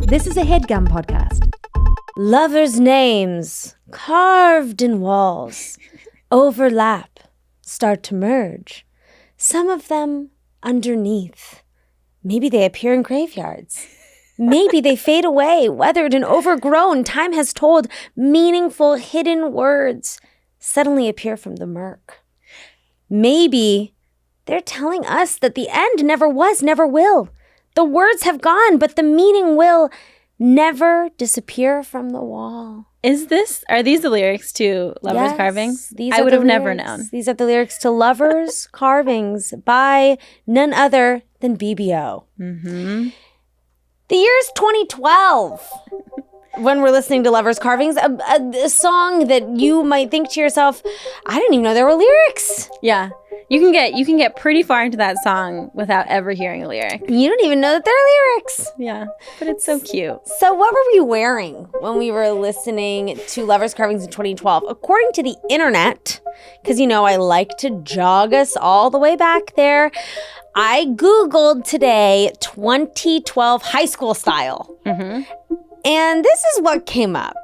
This is a Headgum podcast. Lovers' names carved in walls overlap, start to merge. Some of them underneath. Maybe they appear in graveyards. Maybe they fade away, weathered and overgrown. Time has told meaningful hidden words suddenly appear from the murk. Maybe they're telling us that the end never was, never will. The words have gone, but the meaning will never disappear from the wall. Are these the lyrics to Lovers' Yes, Carvings? These I are would the have never lyrics. known. These are the lyrics to Lovers' Carvings by none other than BBO. Mm-hmm. The year is 2012. When we're listening to Lovers' Carvings, a song that you might think to yourself, I didn't even know there were lyrics. Yeah. You can get pretty far into that song without ever hearing a lyric. You don't even know that there are lyrics. Yeah, but it's so cute. So what were we wearing when we were listening to Lovers' Carvings in 2012? According to the internet, because I like to jog us all the way back there, I Googled today 2012 high school style. Mm-hmm. And this is what came up.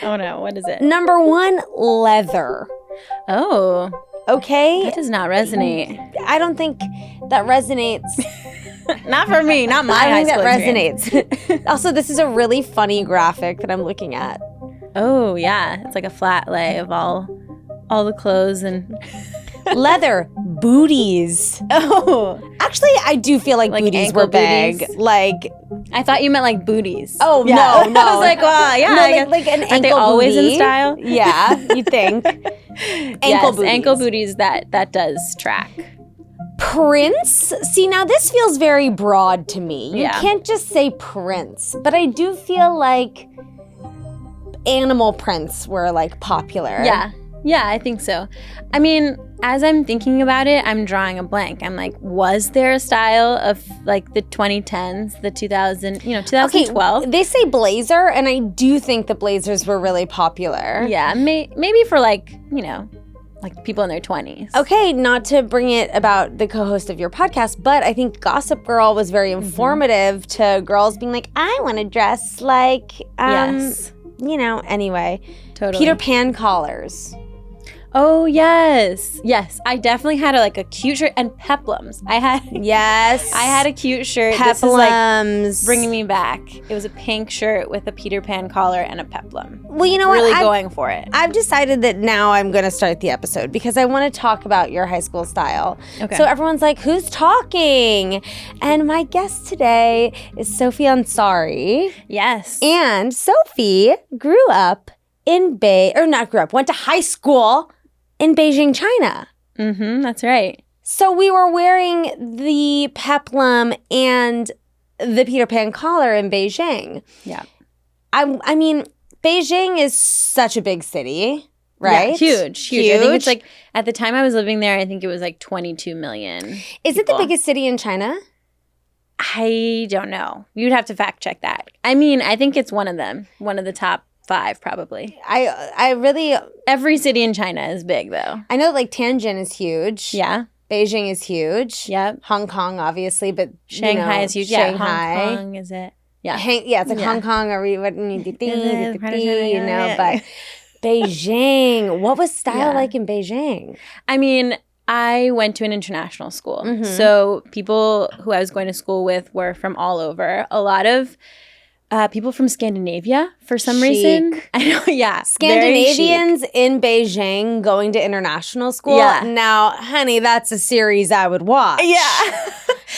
Oh no, what is it? Number 1, leather. Oh. Okay? That does not resonate. I don't think that resonates. Not for me, not my I high don't school think that experience. resonates. Also, this is a really funny graphic that I'm looking at. Oh, yeah. It's like a flat lay of all the clothes and leather booties. Oh. Actually, I do feel like booties were big. Booties? Like, I thought you meant like booties. oh, yeah. no. I was like, well, yeah. No, I guess. like an ankle Aren't they always booty? in style? Yeah, you'd think. Ankle booties, that does track. Prince? See, now this feels very broad to me. You Yeah. can't just say Prince, but I do feel like animal prints were like popular. Yeah, I think so. I mean, as I'm thinking about it, I'm drawing a blank. I'm like, was there a style of like the 2010s, the 2012? Okay, they say blazer, and I do think the blazers were really popular. Yeah, maybe for like people in their 20s. Okay, not to bring it about the co-host of your podcast, but I think Gossip Girl was very informative to girls being like, I want to dress like, yes. Anyway. Totally. Peter Pan collars. Oh, yes. Yes, I definitely had a cute shirt and peplums. Yes. I had a cute shirt. Peplums. This is like bringing me back. It was a pink shirt with a Peter Pan collar and a peplum. Well, you know what? Really going for it. I've decided that now I'm going to start the episode because I want to talk about your high school style. Okay. So everyone's like, who's talking? And my guest today is Sophie Ansari. Yes. And Sophie went to high school in Beijing, China. Mm-hmm, that's right. So we were wearing the peplum and the Peter Pan collar in Beijing. Yeah. I mean, Beijing is such a big city, right? Yeah, huge. I think it's like, at the time I was living there, I think it was like 22 million Is it the biggest city in China? I don't know. You'd have to fact check that. I mean, I think it's one of them. One of the top 5, probably. I really... Every city in China is big, though. I know, like, Tianjin is huge. Yeah. Beijing is huge. Yep. Hong Kong, obviously, but, Shanghai is huge. Shanghai. Yeah, Hong Kong, is it? Yeah. It's like Hong Kong, but Beijing. What was style like in Beijing? I mean, I went to an international school. Mm-hmm. So people who I was going to school with were from all over. A lot of people from Scandinavia for some reason. I know, yeah. Scandinavians in Beijing going to international school. Yeah. Now, honey, that's a series I would watch. Yeah.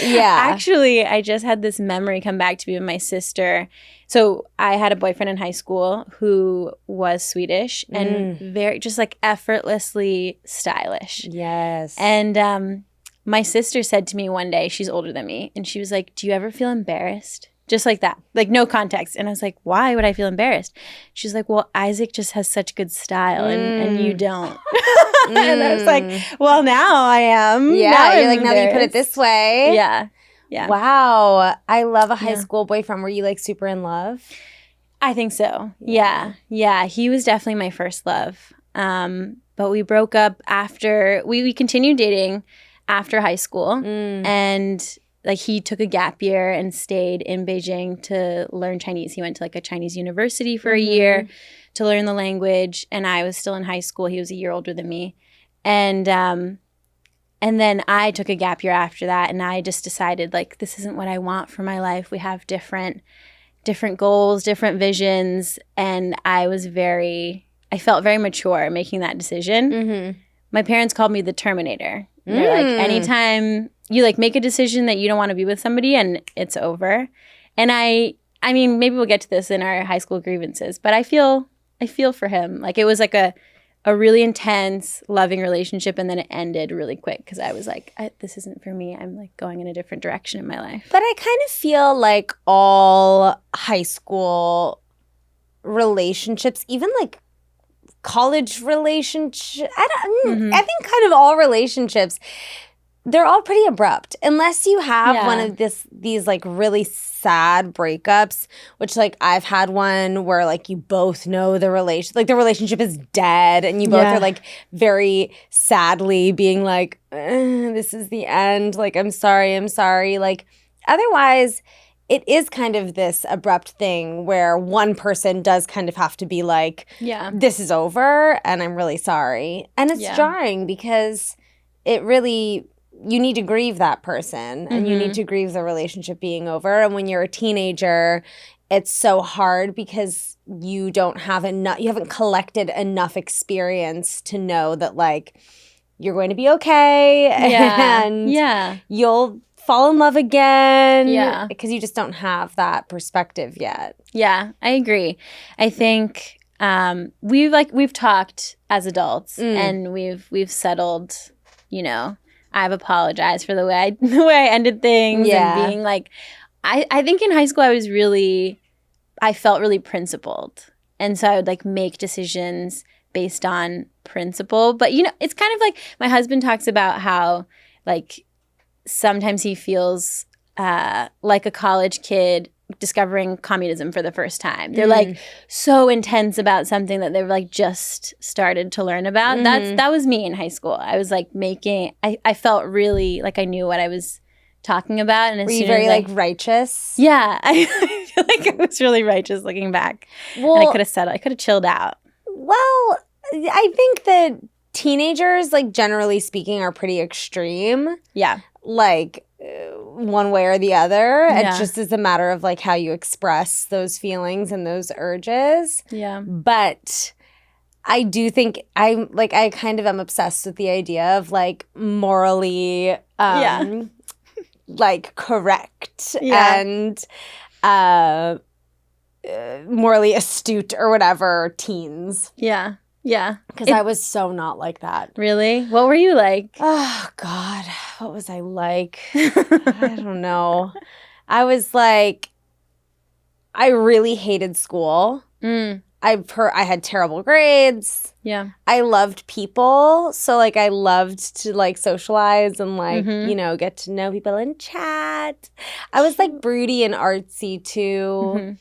Yeah. Actually, I just had this memory come back to me with my sister. So I had a boyfriend in high school who was Swedish and very just like effortlessly stylish. Yes. And my sister said to me one day, she's older than me, and she was like, do you ever feel embarrassed? Just like that, like no context. And I was like, why would I feel embarrassed? She's like, well, Isaac just has such good style and you don't. And I was like, well, now I am. Yeah, now you're like, now that you put it this way. Yeah. Yeah. Wow. I love a high school boyfriend. Were you like super in love? I think so. Yeah. He was definitely my first love. But we broke up after, we continued dating after high school. And like he took a gap year and stayed in Beijing to learn Chinese. He went to like a Chinese university for a year to learn the language. And I was still in high school. He was a year older than me. And then I took a gap year after that. And I just decided like, this isn't what I want for my life. We have different goals, different visions. And I felt very mature making that decision. My parents called me the Terminator. They're like, anytime you like make a decision that you don't want to be with somebody and it's over. And I mean, maybe we'll get to this in our high school grievances, but I feel for him. Like it was like a really intense, loving relationship, and then it ended really quick because I was like, this isn't for me. I'm like going in a different direction in my life. But I kind of feel like all high school relationships, even like college relationships, I think kind of all relationships, they're all pretty abrupt unless you have one of these like really sad breakups, which like I've had one where like you both know the relationship is dead and you both are like very sadly being like, this is the end, like I'm sorry. Like otherwise it is kind of this abrupt thing where one person does kind of have to be like, this is over and I'm really sorry. And it's jarring because it really, you need to grieve that person and you need to grieve the relationship being over. And when you're a teenager, it's so hard because you haven't collected enough experience to know that like you're going to be okay and you'll fall in love again because you just don't have that perspective yet. Yeah, I agree. I think we've talked as adults and we've settled, you know, I've apologized for the way I ended things and being like, I think in high school I felt really principled. And so I would like make decisions based on principle. But you know, it's kind of like my husband talks about how like sometimes he feels like a college kid discovering communism for the first time. They're like so intense about something that they've like just started to learn about. That was me in high school. I was like I felt really like I knew what I was talking about. And were you very like righteous? Yeah. I feel like I was really righteous looking back. Well, and I could have settled. I could have chilled out. Well, I think that teenagers, like generally speaking, are pretty extreme. Yeah. Like one way or the other. Yeah. It just is a matter of like how you express those feelings and those urges. Yeah. But I do think I kind of am obsessed with the idea of like morally like correct and morally astute or whatever teens. Yeah. Yeah. Because I was so not like that. Really? What were you like? Oh, God. What was I like? I don't know. I was like, I really hated school. I had terrible grades. Yeah. I loved people. So, like, I loved to, like, socialize and, like, you know, get to know people and chat. I was, like, broody and artsy, too.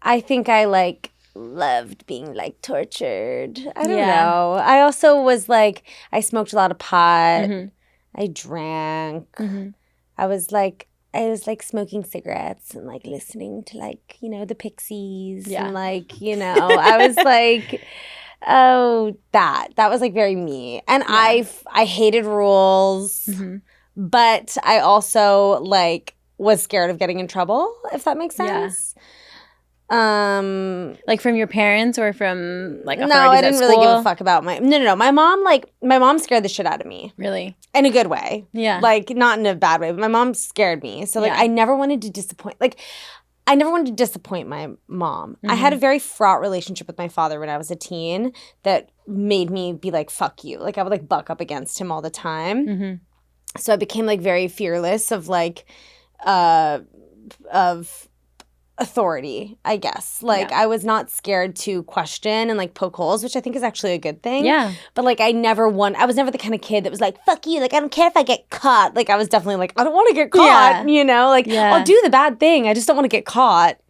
I think I, like, loved being like tortured. I don't know. I also was like, I smoked a lot of pot. I drank. I was like smoking cigarettes and like listening to like, you know, the Pixies and like, you know, I was like, oh, that was like very me. And I hated rules, but I also like was scared of getting in trouble, if that makes sense. Like from your parents or from like authorities no, I didn't at really school? give a fuck about no. My mom scared the shit out of me. Really? In a good way. Yeah. Like not in a bad way, but my mom scared me. So like I never wanted to disappoint my mom. I had a very fraught relationship with my father when I was a teen that made me be like, fuck you. Like I would like buck up against him all the time. So I became like very fearless of like of authority, I guess. Like I was not scared to question and like poke holes, which I think is actually a good thing. Yeah. But like I was never the kind of kid that was like, fuck you, like I don't care if I get caught. Like I was definitely like, I don't want to get caught, you know? Like I'll do the bad thing. I just don't want to get caught.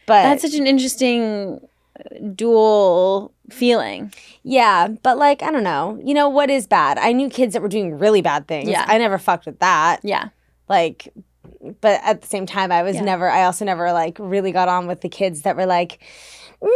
But that's such an interesting dual feeling. Yeah, but like, I don't know. You know, what is bad? I knew kids that were doing really bad things. Yeah. I never fucked with that. Yeah. Like but at the same time, I also never like really got on with the kids that were like,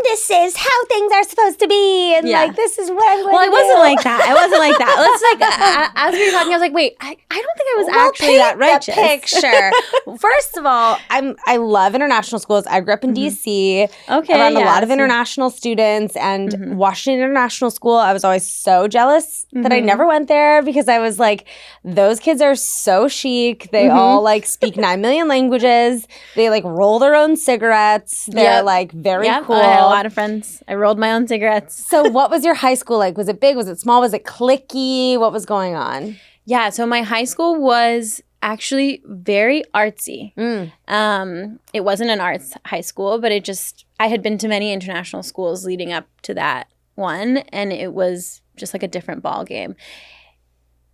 this is how things are supposed to be, and like this is what I'm going to do. I wasn't like that. Let's like as we were talking, I was like, wait, I don't think I was actually that righteous. Picture. First of all, I love international schools. I grew up in DC, around a lot of international students, and Washington International School. I was always so jealous that I never went there because I was like, those kids are so chic. They all like speak 9 million languages. They like roll their own cigarettes. They're like very cool. I had a lot of friends. I rolled my own cigarettes. So what was your high school like? Was it big? Was it small? Was it cliquey? What was going on? Yeah, so my high school was actually very artsy. It wasn't an arts high school, but I had been to many international schools leading up to that one, and it was just like a different ball game.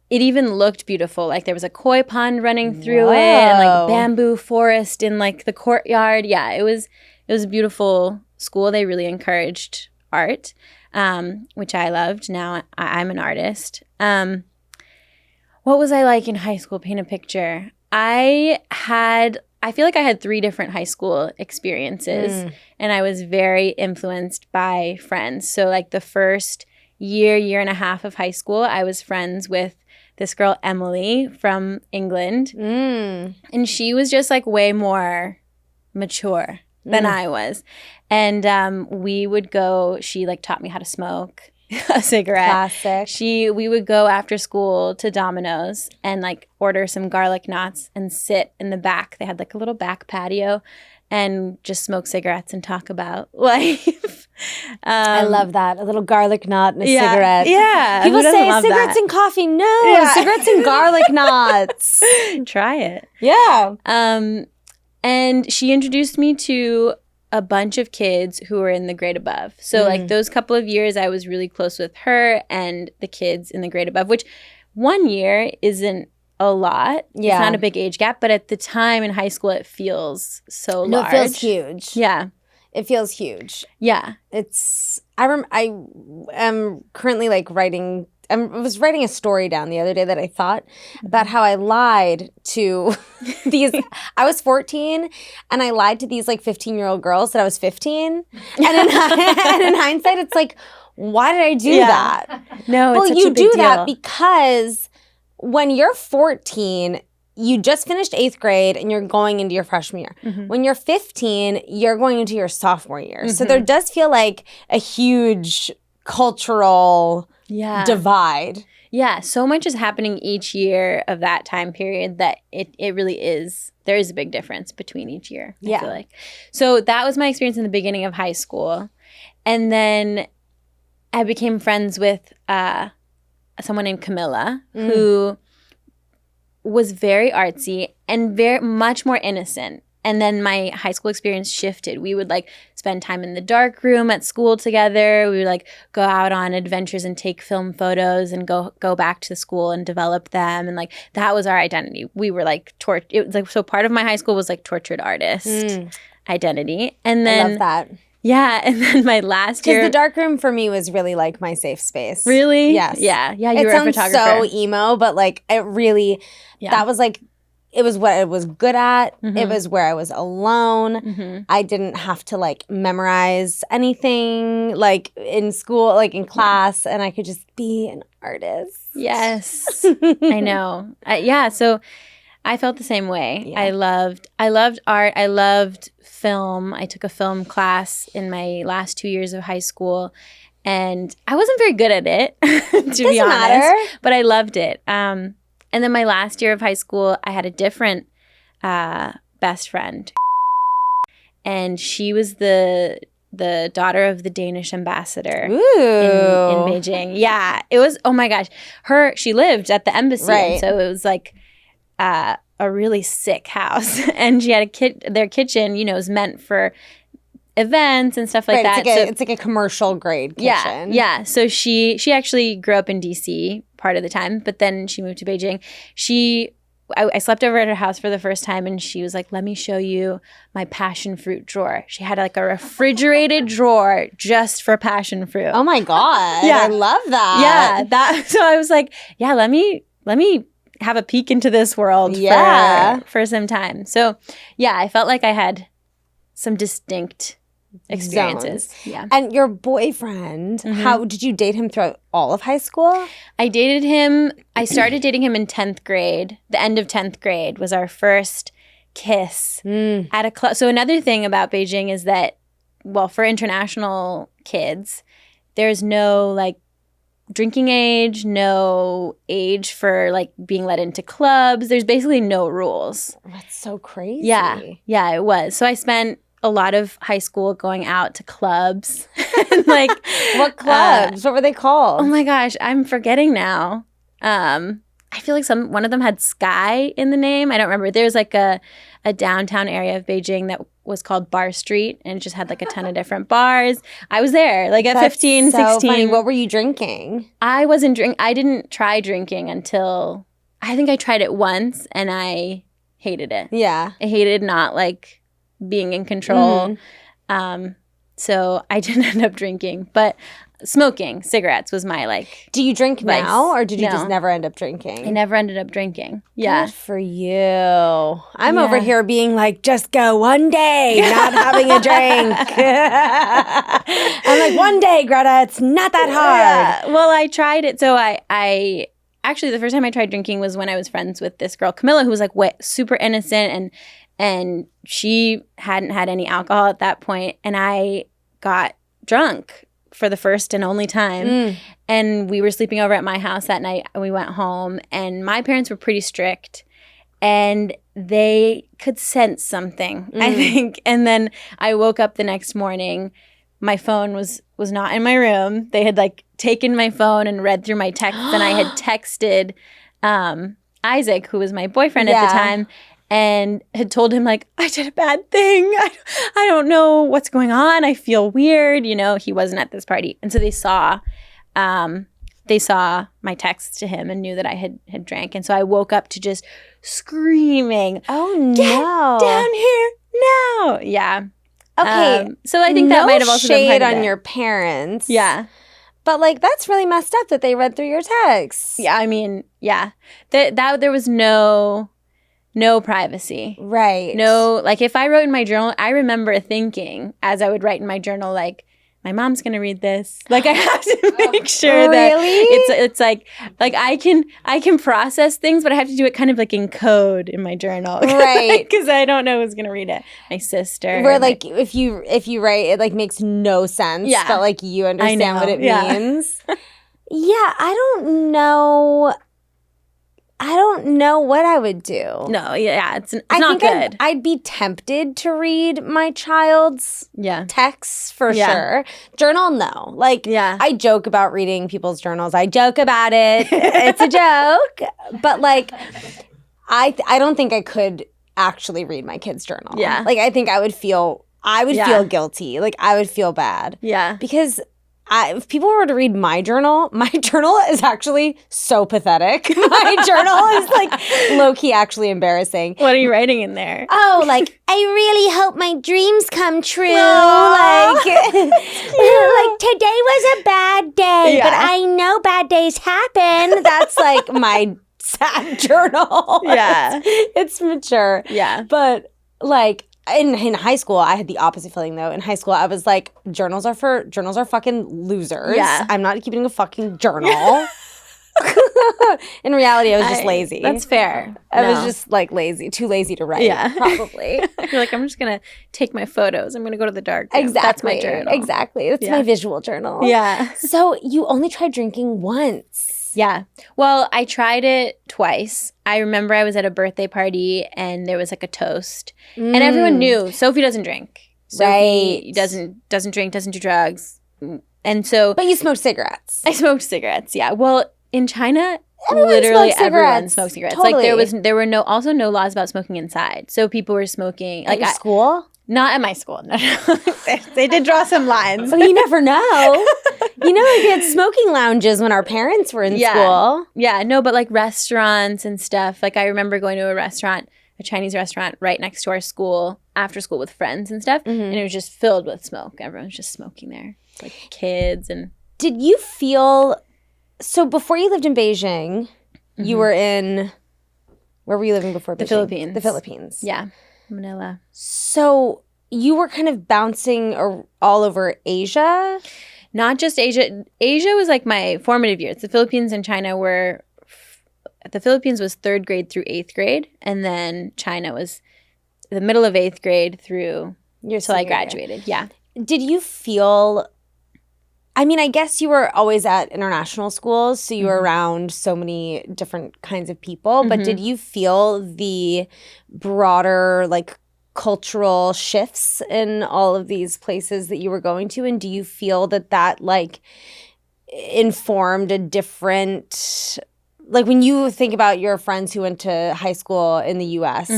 It even looked beautiful. Like there was a koi pond running through it and like bamboo forest in like the courtyard. Yeah, it was a beautiful school. They really encouraged art, which I loved. Now I'm an artist. What was I like in high school? Paint a picture. I feel like I had 3 different high school experiences, and I was very influenced by friends. So like the first year and a half of high school, I was friends with this girl, Emily, from England. And she was just like way more mature than I was. And we would go, she like taught me how to smoke a cigarette. Classic. We would go after school to Domino's and like order some garlic knots and sit in the back. They had like a little back patio and just smoke cigarettes and talk about life. I love that. A little garlic knot and a cigarette. Yeah. People say cigarettes and coffee. No, cigarettes and garlic knots. Try it. Yeah. And she introduced me to a bunch of kids who were in the grade above. So like those couple of years, I was really close with her and the kids in the grade above, which 1 year isn't a lot. Yeah. It's not a big age gap, but at the time in high school, it feels so large. No, it feels huge. Yeah. It feels huge. Yeah. I am currently like writing. I was writing a story down the other day that I thought about how I lied to these. I was 14 and I lied to these like 15-year-old girls that I was 15. And in hindsight, it's like, why did I do that? No, well, it's such you a big do deal. that because when you're 14, you just finished 8th grade and you're going into your freshman year. When you're 15, you're going into your sophomore year. So there does feel like a huge cultural divide. Yeah, so much is happening each year of that time period that it really is. There is a big difference between each year, I feel like. So that was my experience in the beginning of high school. And then I became friends with someone named Camilla who was very artsy and very much more innocent. And then my high school experience shifted. We would like spend time in the darkroom at school together. We would like go out on adventures and take film photos and go back to school and develop them. And like that was our identity. We were like it was like, so part of my high school was like tortured artist identity. And then I love that. Yeah, and then my last year, because the darkroom for me was really like my safe space. Really? Yes. Yeah. You were a photographer. It sounds so emo, but like it really, that was like, it was what I was good at. It was where I was alone. I didn't have to like memorize anything like in school, like in class, and I could just be an artist. Yes, I know. So I felt the same way. Yeah. I loved art. I loved film. I took a film class in my last 2 years of high school, and I wasn't very good at it, to be honest. But I loved it. And then my last year of high school, I had a different best friend, and she was the daughter of the Danish ambassador in Beijing. Yeah, it was. Oh my gosh, she lived at the embassy, and so it was like a really sick house, and she had their kitchen, is meant for events and stuff like that. It's like a commercial grade kitchen. Yeah. So she actually grew up in DC part of the time, but then she moved to Beijing. I slept over at her house for the first time, and she was like, "Let me show you my passion fruit drawer." She had like a refrigerated drawer just for passion fruit. Oh my God. Yeah. I love that. Yeah. So I was like, yeah, let me have a peek into this world for some time. So, yeah, I felt like I had some distinct experiences. Zones. Yeah. And your boyfriend, how did you date him throughout all of high school? I dated him. I started dating him in 10th grade. The end of 10th grade was our first kiss at a club. So another thing about Beijing is that, well, for international kids, there's no like drinking age, no age for like being let into clubs. There's basically no rules. That's so crazy. Yeah, it was. So I spent a lot of high school going out to clubs. And, like, what clubs? What were they called? Oh my gosh, I'm forgetting now. I feel like one of them had Sky in the name. I don't remember. There was like a downtown area of Beijing that was called Bar Street, and it just had like a ton of different bars. I was there like at 15, 16. Funny. What were you drinking? I didn't try drinking until I think I tried it once and I hated it. Yeah. I hated not like being in control. So I didn't end up drinking, but smoking cigarettes was my like. Do you drink vice. now, or did you No. just never end up drinking? I never ended up drinking. Yeah. Good for you. I'm over here being like, just go one day, not having a drink. I'm like, one day, Greta, it's not that hard. Yeah. Well, I tried it. So I actually, the first time I tried drinking was when I was friends with this girl, Camilla, who was like super innocent, and she hadn't had any alcohol at that point, and I got drunk for the first and only time. And we were sleeping over at my house that night, and we went home, and my parents were pretty strict, and they could sense something, I think. And then I woke up the next morning. My phone was not in my room. They had like taken my phone and read through my texts, and I had texted Isaac, who was my boyfriend at the time, and had told him like, I did a bad thing. I don't know what's going on. I feel weird. You know, he wasn't at this party. And so they saw my texts to him and knew that I had drank. And so I woke up to just screaming, oh no, get down here now. Yeah. Okay. So I think that might have also been shade part of on it. your parents. Yeah. But like, that's really messed up that they read through your texts. Yeah. I mean, yeah. That there was no privacy. Right. No, like if I wrote in my journal, I remember thinking as I would write in my journal, like, my mom's going to read this. Like I have to make sure that it's like I can process things, but I have to do it kind of like in code in my journal. Right. Because I don't know who's going to read it. My sister. Where like if you write, it like makes no sense. Yeah. But like you understand what it means. Yeah. I don't know what I would do. No, yeah, it's I not think good. I'd be tempted to read my child's texts for sure. Journal, no. Like, I joke about reading people's journals. I joke about it. It's a joke. But like, I don't think I could actually read my kid's journal. Yeah. Like, I think I would feel guilty. Like, I would feel bad. Yeah. Because if people were to read my journal is actually so pathetic. My journal is like low-key actually embarrassing. What are you writing in there? Oh, like, I really hope my dreams come true. Aww. Like today was a bad day, but I know bad days happen. That's like my sad journel. Yeah. It's mature. Yeah. But like, in high school, I had the opposite feeling, though. In high school, I was like, journals are fucking losers. Yeah. I'm not keeping a fucking journal. In reality, I was just lazy. That's fair. I was just like lazy, too lazy to write, probably. You're like, I'm just going to take my photos. I'm going to go to the darkroom. Exactly. That's my journal. Exactly. That's my visual journal. Yeah. So you only tried drinking once. Yeah. Well, I tried it twice. I remember I was at a birthday party and there was like a toast. And everyone knew Sophie doesn't drink. Sophie doesn't drink, doesn't do drugs. And so But you smoked cigarettes. I smoked cigarettes, yeah. Well, in China, everyone smoked cigarettes. Totally. Like there were also no laws about smoking inside. So people were smoking at your school? Not at my school. No. They did draw some lines. Well, you never know. Like we had smoking lounges when our parents were in school. Yeah, no, but like restaurants and stuff. Like I remember going to a Chinese restaurant right next to our school after school with friends and stuff. And it was just filled with smoke. Everyone was just smoking there. Like kids and... Did you feel... So before you lived in Beijing, you were in Where were you living before Beijing? The Philippines. The Philippines. Yeah, Manila. So you were kind of bouncing all over Asia? Not just Asia. Asia was like my formative years. The Philippines and China were – the Philippines was 3rd grade through 8th grade, and then China was the middle of 8th grade through until I graduated. Yeah. Did you feel – I mean, I guess you were always at international schools, so you were around so many different kinds of people, but did you feel the broader like cultural shifts in all of these places that you were going to? And do you feel that like informed a different – like when you think about your friends who went to high school in the U.S.,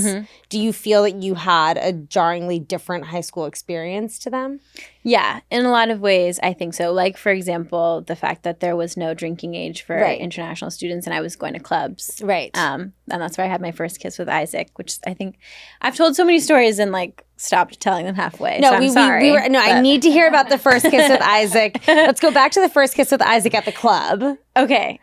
do you feel that you had a jarringly different high school experience to them? Yeah, in a lot of ways, I think so. Like, for example, the fact that there was no drinking age for international students and I was going to clubs. Right. And that's where I had my first kiss with Isaac, which I think I've told so many stories and like stopped telling them halfway. No, so I'm sorry. I need to hear about the first kiss with Isaac. Let's go back to the first kiss with Isaac at the club. Okay.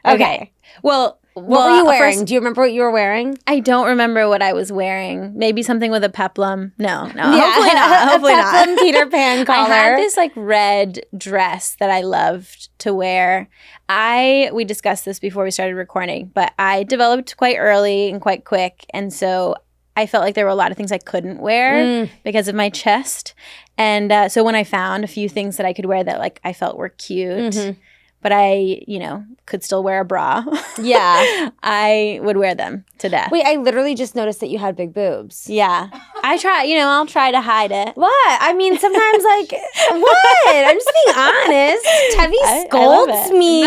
Well, what were you wearing? Do you remember what you were wearing? I don't remember what I was wearing. Maybe something with a peplum. No. Yeah, Hopefully not. Hopefully a peplum Peter Pan collar. I had this like red dress that I loved to wear. We discussed this before we started recording, but I developed quite early and quite quick, and so I felt like there were a lot of things I couldn't wear because of my chest. And so when I found a few things that I could wear that like I felt were cute, but I, could still wear a bra. Yeah. I would wear them to death. Wait, I literally just noticed that you had big boobs. Yeah. I try, I'll try to hide it. What? I mean, sometimes like, what? I'm just being honest. Tevi scolds me.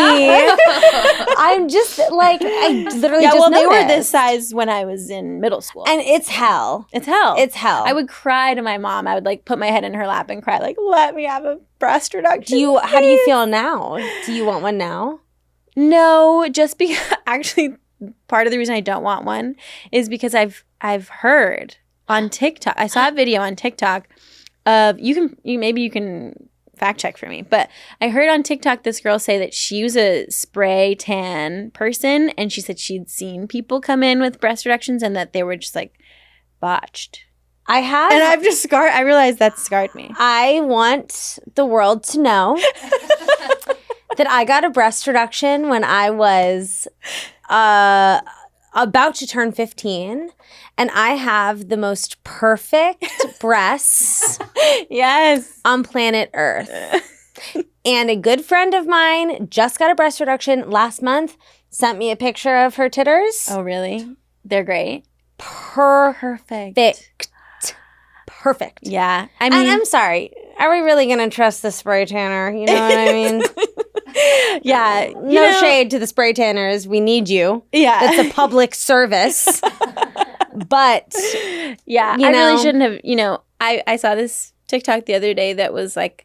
I'm just like, I literally just noticed. They were this size when I was in middle school. And it's hell. It's hell. It's hell. I would cry to my mom. I would like put my head in her lap and cry like, let me have a breast reduction. How do you feel now? Do you want one now? No, just because actually part of the reason I don't want one is because I've heard on TikTok. I saw a video on TikTok of maybe you can fact check for me, but I heard on TikTok this girl say that she was a spray tan person and she said she'd seen people come in with breast reductions and that they were just like botched. I have. And I've just I realized that scarred me. I want the world to know that I got a breast reduction when I was about to turn 15. And I have the most perfect breasts on planet Earth. And a good friend of mine just got a breast reduction last month, sent me a picture of her titters. Oh, really? They're great. Perfect. Yeah. I mean, and I'm sorry. Are we really going to trust the spray tanner? You know what I mean? Yeah. No shade to the spray tanners. We need you. Yeah. It's a public service. But, yeah, I really shouldn't have, I saw this TikTok the other day that was like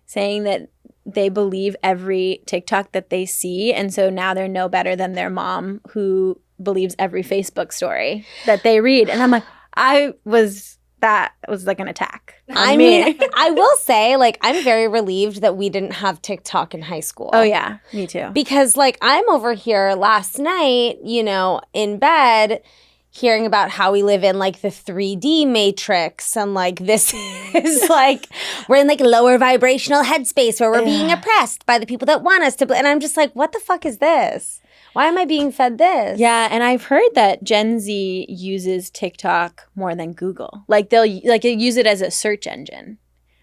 saying that they believe every TikTok that they see. And so now they're no better than their mom who believes every Facebook story that they read. And I'm like, that was like an attack. I mean, I will say, like, I'm very relieved that we didn't have TikTok in high school. Oh, yeah. Me too. Because, like, I'm over here last night, in bed, hearing about how we live in, like, the 3D matrix. And, like, this is, like, we're in, like, lower vibrational headspace where we're being oppressed by the people that want us to. And I'm just like, what the fuck is this? Why am I being fed this? Yeah, and I've heard that Gen Z uses TikTok more than Google. Like they'll use it as a search engine.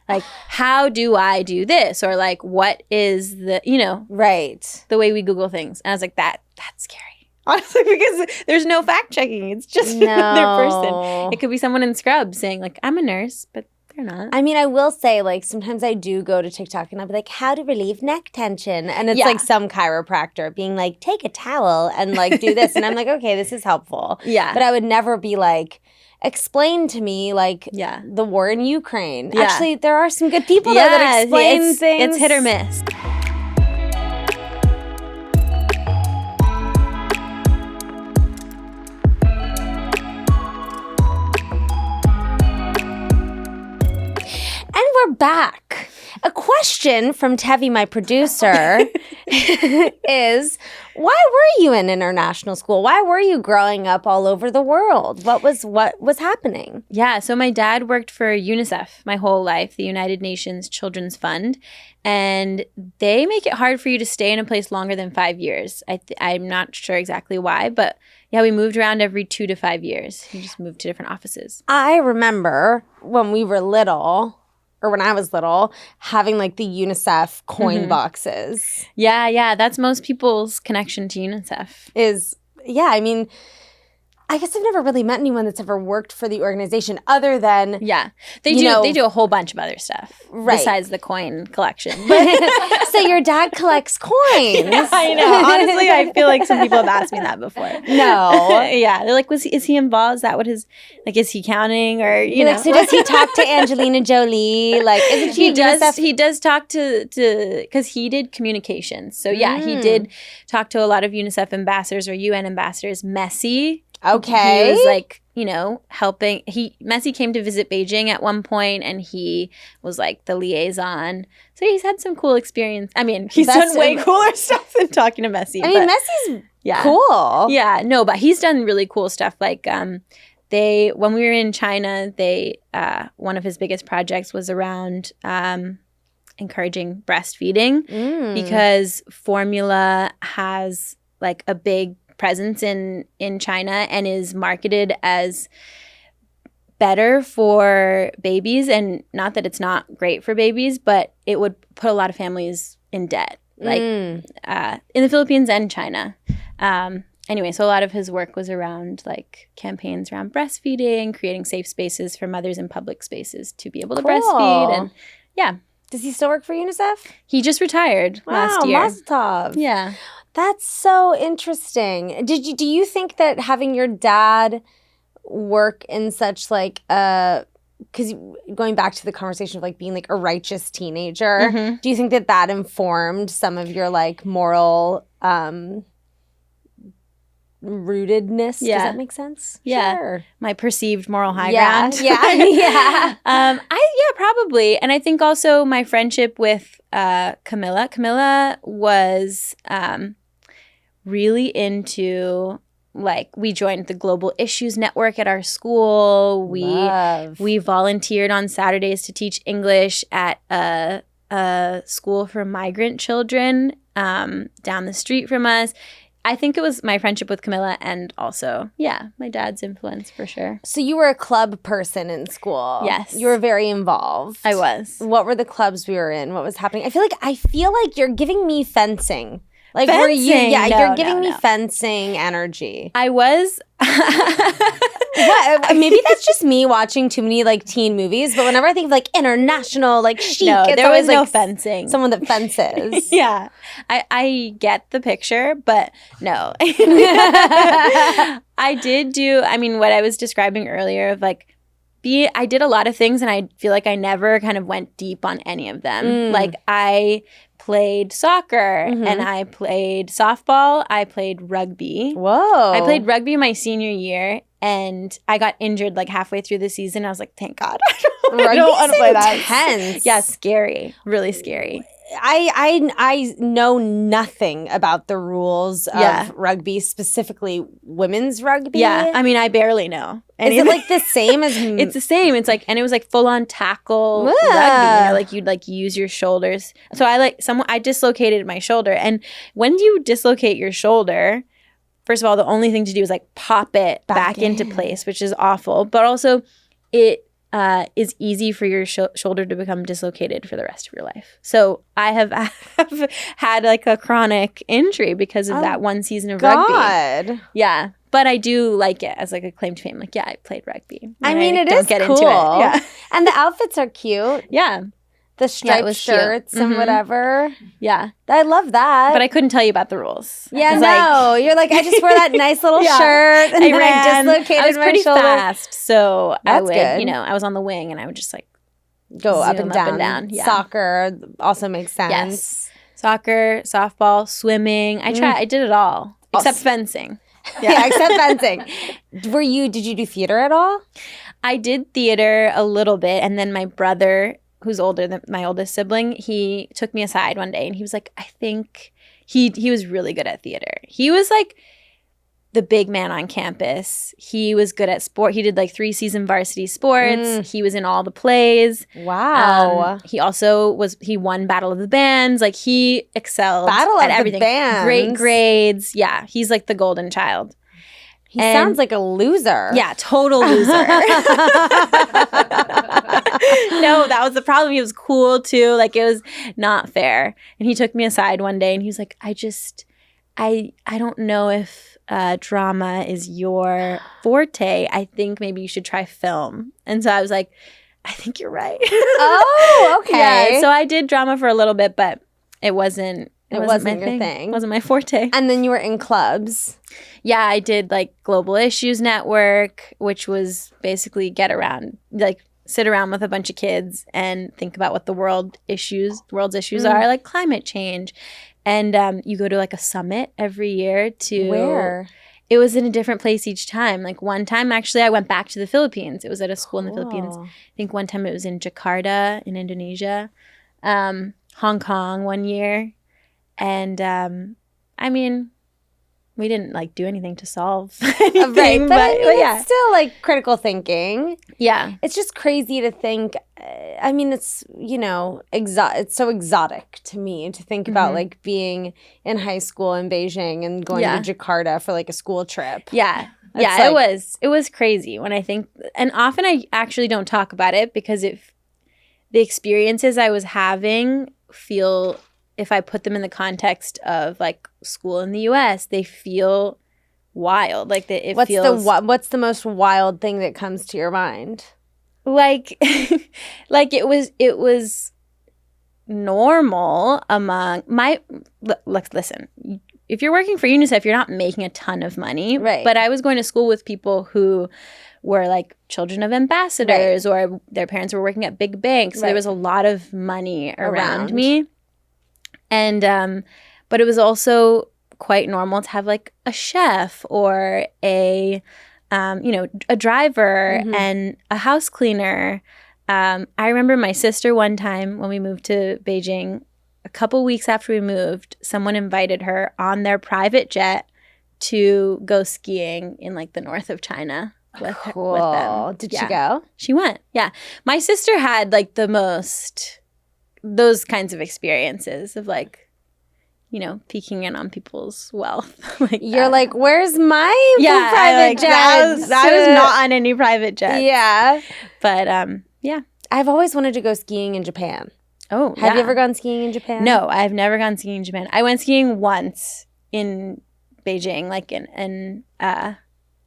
Like, how do I do this? Or like, what is the, right, the way we Google things. And I was like, that's scary. Honestly, because there's no fact checking. It's just another person. It could be someone in Scrubs saying like, I'm a nurse, but they're not. I mean, I will say, like, sometimes I do go to TikTok and I'll be like, how to relieve neck tension. And it's like some chiropractor being like, take a towel and like do this. And I'm like, okay, this is helpful. Yeah. But I would never be like, explain to me like the war in Ukraine. Yeah. Actually, there are some good people there that explain things. It's hit or miss. And we're back. A question from Tevi, my producer, is why were you in international school? Why were you growing up all over the world? What was happening? Yeah, so my dad worked for UNICEF my whole life, the United Nations Children's Fund, and they make it hard for you to stay in a place longer than 5 years. I'm not sure exactly why, but yeah, we moved around every 2 to 5 years. We just moved to different offices. I remember when we were little, or when I was little, having like the UNICEF coin boxes. Yeah, that's most people's connection to UNICEF. I mean, I guess I've never really met anyone that's ever worked for the organization other than they do a whole bunch of other stuff besides the coin collection. So your dad collects coins. Yeah, I know. Honestly, I feel like some people have asked me that before. No. Yeah, they're like, is he involved? Is that what his is he counting or you know? Like, so does he talk to Angelina Jolie? Like, isn't she? He does talk to because he did communications. So yeah, he did talk to a lot of UNICEF ambassadors or UN ambassadors. Messi. Okay. He was like, helping. Messi came to visit Beijing at one point, and he was like the liaison. So he's had some cool experience. I mean, he's done way cooler stuff than talking to Messi. I mean, Messi's cool. Yeah, no, but he's done really cool stuff. Like, when we were in China, one of his biggest projects was around encouraging breastfeeding because formula has like a big presence in China and is marketed as better for babies, and not that it's not great for babies, but it would put a lot of families in debt, like in the Philippines and China. Anyway, so a lot of his work was around like campaigns around breastfeeding, creating safe spaces for mothers in public spaces to be able to breastfeed, and yeah. Does he still work for UNICEF? He just retired last year. Mazel tov. Yeah. That's so interesting. Do you think that having your dad work in such like because going back to the conversation of like being like a righteous teenager, do you think that informed some of your like moral rootedness? Yeah. Does that make sense? Yeah. Sure. My perceived moral high ground. Yeah. Probably. And I think also my friendship with Camilla. Camilla was really into, like, we joined the Global Issues Network at our school. We volunteered on Saturdays to teach English at a school for migrant children down the street from us. I think it was my friendship with Camilla and also, my dad's influence for sure. So you were a club person in school. Yes. You were very involved. I was. What were the clubs we were in? What was happening? I feel like you're giving me fencing. Like, fencing? Were you? Yeah, no, you're giving me no. fencing energy. I was. What? Maybe that's just me watching too many like teen movies. But whenever I think of like international, like chic, it's there always was no like fencing. Someone that fences. Yeah, I get the picture, but no. I did do. I mean, what I was describing earlier of like. I did a lot of things, and I feel like I never kind of went deep on any of them. Like, I played soccer, and I played softball. I played rugby. Whoa. I played rugby my senior year, and I got injured like halfway through the season. I was like, thank God. I don't want to play that. Intense. Yeah, scary. Really scary. I know nothing about the rules of rugby, specifically women's rugby. Yeah, I mean, I barely know. Is it like the same as? It's the same. It's like, and it was like full on tackle rugby. You know, like you'd like use your shoulders. So I dislocated my shoulder, and when you dislocate your shoulder, first of all, the only thing to do is like pop it back into place, which is awful. But also, it is easy for your shoulder to become dislocated for the rest of your life. So I have had like a chronic injury because of that one season of rugby. Yeah. But I do like it as like a claim to fame. Like, yeah, I played rugby. I mean, it is cool. Into it. Yeah. And the outfits are cute. Yeah. The striped shirts and whatever. Yeah. I love that. But I couldn't tell you about the rules. Yeah, no. You're like, I just wore that nice little shirt and then I dislocated I was pretty fast. So That's good. You know, I was on the wing and I would just like go up and down. Yeah. Soccer also makes sense. Yes. Soccer, softball, swimming. I did it all. Except fencing. Yeah, except fencing. Did you do theater at all? I did theater a little bit, and then my brother who's older than my oldest sibling, he took me aside one day and he was like, I think he was really good at theater. He was like the big man on campus. He was good at sport. He did like 3-season varsity sports. He was in all the plays. Wow. He also he won Battle of the Bands. Like he excelled Battle at of everything. the Bands. Great grades. Yeah. He's like the golden child. He sounds like a loser. Yeah, total loser. No, that was the problem. He was cool too. Like it was not fair. And he took me aside one day and he was like, I don't know if drama is your forte. I think maybe you should try film. And so I was like, I think you're right. Oh, okay. Yeah, so I did drama for a little bit, but it wasn't your thing. It wasn't my forte. And then you were in clubs. Yeah, I did like Global Issues Network, which was basically sit around with a bunch of kids and think about what the world's issues are, like climate change. And you go to like a summit every year to where? It was in a different place each time. Like one time, actually, I went back to the Philippines. It was at a school in the Philippines. I think one time it was in Jakarta in Indonesia, Hong Kong one year. And I mean, we didn't like do anything to solve anything, right, but yeah, it's still like critical thinking. Yeah, it's just crazy to think. I mean, it's it's so exotic to me to think about like being in high school in Beijing and going to Jakarta for like a school trip. Yeah. It's yeah, like, it was crazy when I think, and often I actually don't talk about it because the experiences I was having feel, if I put them in the context of like school in the U.S., they feel wild. Like what's the most wild thing that comes to your mind? Like, like it was normal among listen. If you're working for UNICEF, you're not making a ton of money, right? But I was going to school with people who were like children of ambassadors, or their parents were working at big banks. So there was a lot of money around me. And but it was also quite normal to have like a chef or a driver and a house cleaner. I remember my sister one time when we moved to Beijing, a couple weeks after we moved, someone invited her on their private jet to go skiing in like the north of China with them. Did she go? She went. Yeah. My sister had like those kinds of experiences of like, peeking in on people's wealth. You're like, where's my private jet? I was not on any private jet. Yeah. But yeah. I've always wanted to go skiing in Japan. Oh, Have you ever gone skiing in Japan? No, I've never gone skiing in Japan. I went skiing once in Beijing, like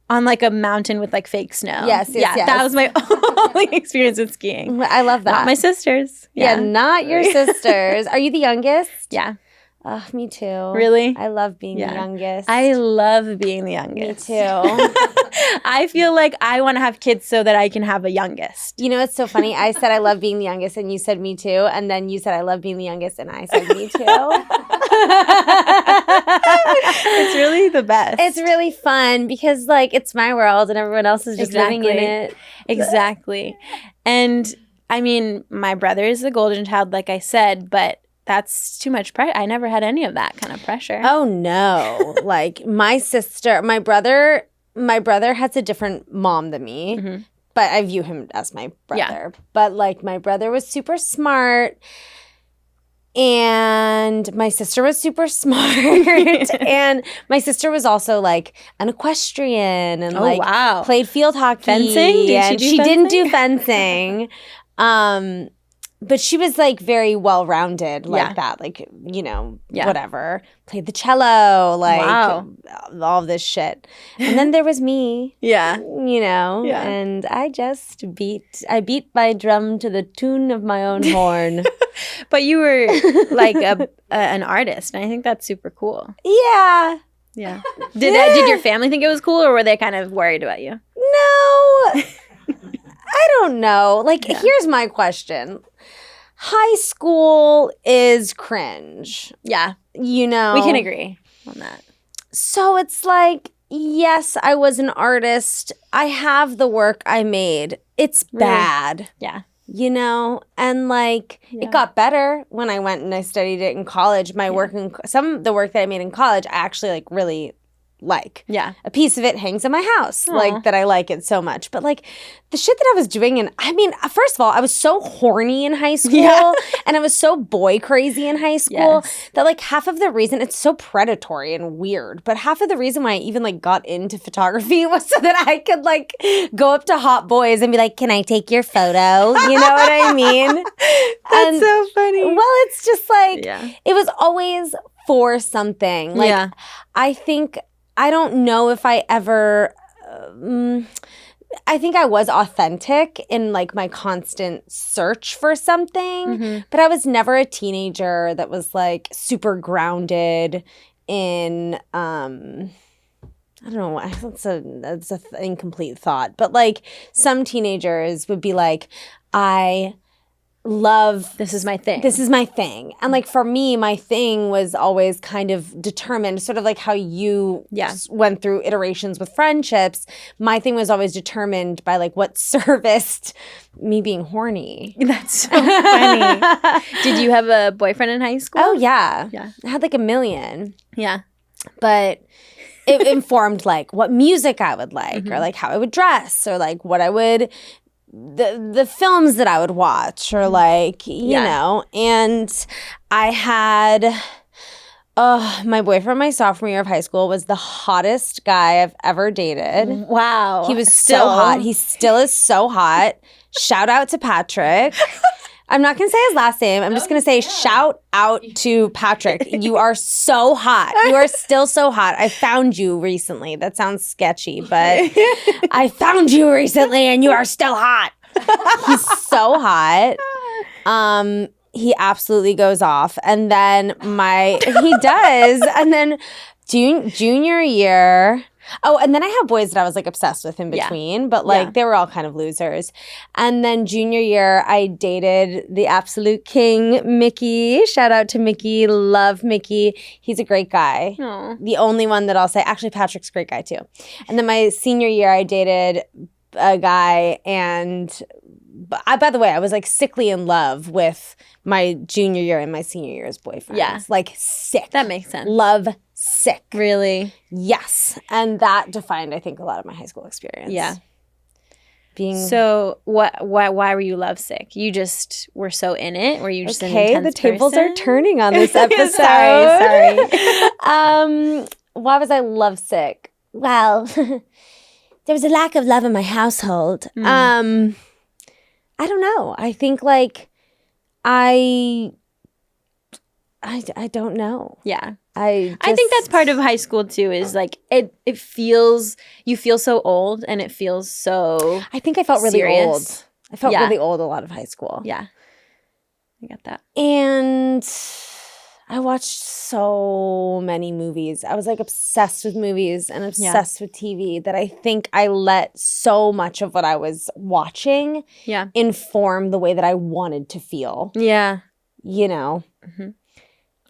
on like a mountain with like fake snow. Yes. That was my only experience with skiing. I love that. Not my sisters. Yeah, not your sisters. Are you the youngest? Yeah. Oh, me too. Really? I love being the youngest. I love being the youngest. Me too. I feel like I want to have kids so that I can have a youngest. You know, it's so funny. I said I love being the youngest, and you said me too. And then you said I love being the youngest, and I said me too. It's really the best. It's really fun because, like, it's my world, and everyone else is just living in it. Exactly. And, I mean, my brother is the golden child, like I said, but that's too much pressure. I never had any of that kind of pressure. Oh, no. Like, my brother has a different mom than me, but I view him as my brother. Yeah. But, like, my brother was super smart, and my sister was super smart. And my sister was also, like, an equestrian and, played field hockey. Fencing? She didn't do fencing. But she was, like, very well-rounded like that. Like, whatever. Played the cello, like, all this shit. And then there was me. Yeah. And I just beat my drum to the tune of my own horn. But you were, like, an artist, and I think that's super cool. Yeah. Yeah. Did your family think it was cool, or were they kind of worried about you? No. I don't know. Like, here's my question. High school is cringe. Yeah. We can agree on that. So it's like, yes, I was an artist. I have the work I made. It's bad. Yeah. you know, and like it got better when I went and I studied it in college. My work some of the work that I made in college, I actually like really like. Yeah. A piece of it hangs in my house, Aw. like that I like it so much. But like the shit that I was doing, and I mean, first of all, I was so horny in high school and I was so boy crazy in high school that like half of the reason, it's so predatory and weird, but half of the reason why I even like got into photography was so that I could like go up to hot boys and be like, can I take your photo? You know what I mean? That's so funny. Well, it's just like, it was always for something. Like, I think, I don't know if I ever, I think I was authentic in like my constant search for something, but I was never a teenager that was like super grounded in, I don't know, that's an incomplete thought, but like some teenagers would be like, I love this is my thing. This is my thing. And like for me, my thing was always kind of determined, sort of like how you went through iterations with friendships. My thing was always determined by like what serviced me being horny. That's so funny. Did you have a boyfriend in high school? Oh yeah. Yeah. I had like a million. Yeah. But it informed like what music I would like or like how I would dress or like what I would the films that I would watch or like, you know, and I had, my boyfriend my sophomore year of high school was the hottest guy I've ever dated. Wow. He was so hot. He still is so hot. Shout out to Patrick. I'm not going to say his last name. I'm just going to say shout out to Patrick. You are so hot. You are still so hot. I found you recently. That sounds sketchy, but I found you recently and you are still hot. He's so hot. He absolutely goes off. And then he does. And then junior year... Oh, and then I have boys that I was like obsessed with in between, but like they were all kind of losers. And then junior year, I dated the absolute king, Mickey. Shout out to Mickey. Love Mickey. He's a great guy. Aww. The only one that I'll say, actually, Patrick's a great guy too. And then my senior year, I dated a guy, and by the way, I was like sickly in love with my junior year and my senior year's boyfriends. Yeah. Like sick. That makes sense. Love sick. Really? Yes. And that defined, I think, a lot of my high school experience. Yeah. So why were you lovesick? You just were so in it? Were you just an intense the tables person? are turning on this episode. Sorry. Why was I lovesick? Well, there was a lack of love in my household. I don't know. I think like I don't know. Yeah. I think that's part of high school too, is like it feels, you feel so old and it feels so I think I felt really serious. old. I felt really old a lot of high school. Yeah. I got that. And I watched so many movies. I was like obsessed with movies and obsessed with TV that I think I let so much of what I was watching inform the way that I wanted to feel. Yeah. You know?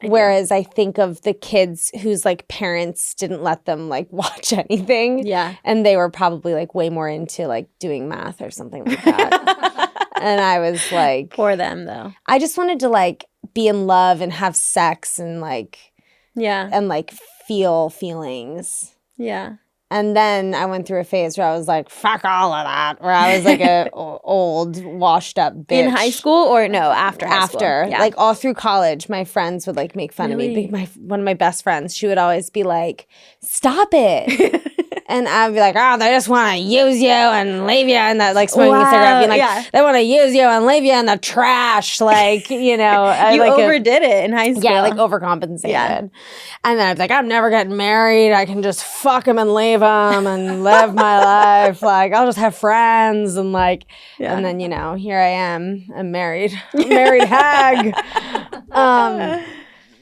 Whereas I think of the kids whose like parents didn't let them like watch anything. Yeah. And they were probably like way more into like doing math or something like that. And I was like, for them though. I just wanted to like be in love and have sex and like and like feel feelings. Yeah. And then I went through a phase where I was like, fuck all of that. Where I was like a old, washed up bitch. In high school or no, after high school? After. Yeah. Like all through college, my friends would like make fun of me. One of my best friends, she would always be like, stop it. And I'd be like, oh, they just want to use you and leave you in the, like, smoking a cigarette, being like, they want to use you and leave you in the trash. Like, you know. You like overdid it in high school. Yeah, like overcompensated. Yeah. And then I'd be like, I'm never getting married. I can just fuck him and leave him and live my life. Like, I'll just have friends and like, and then, you know, here I am, a married hag.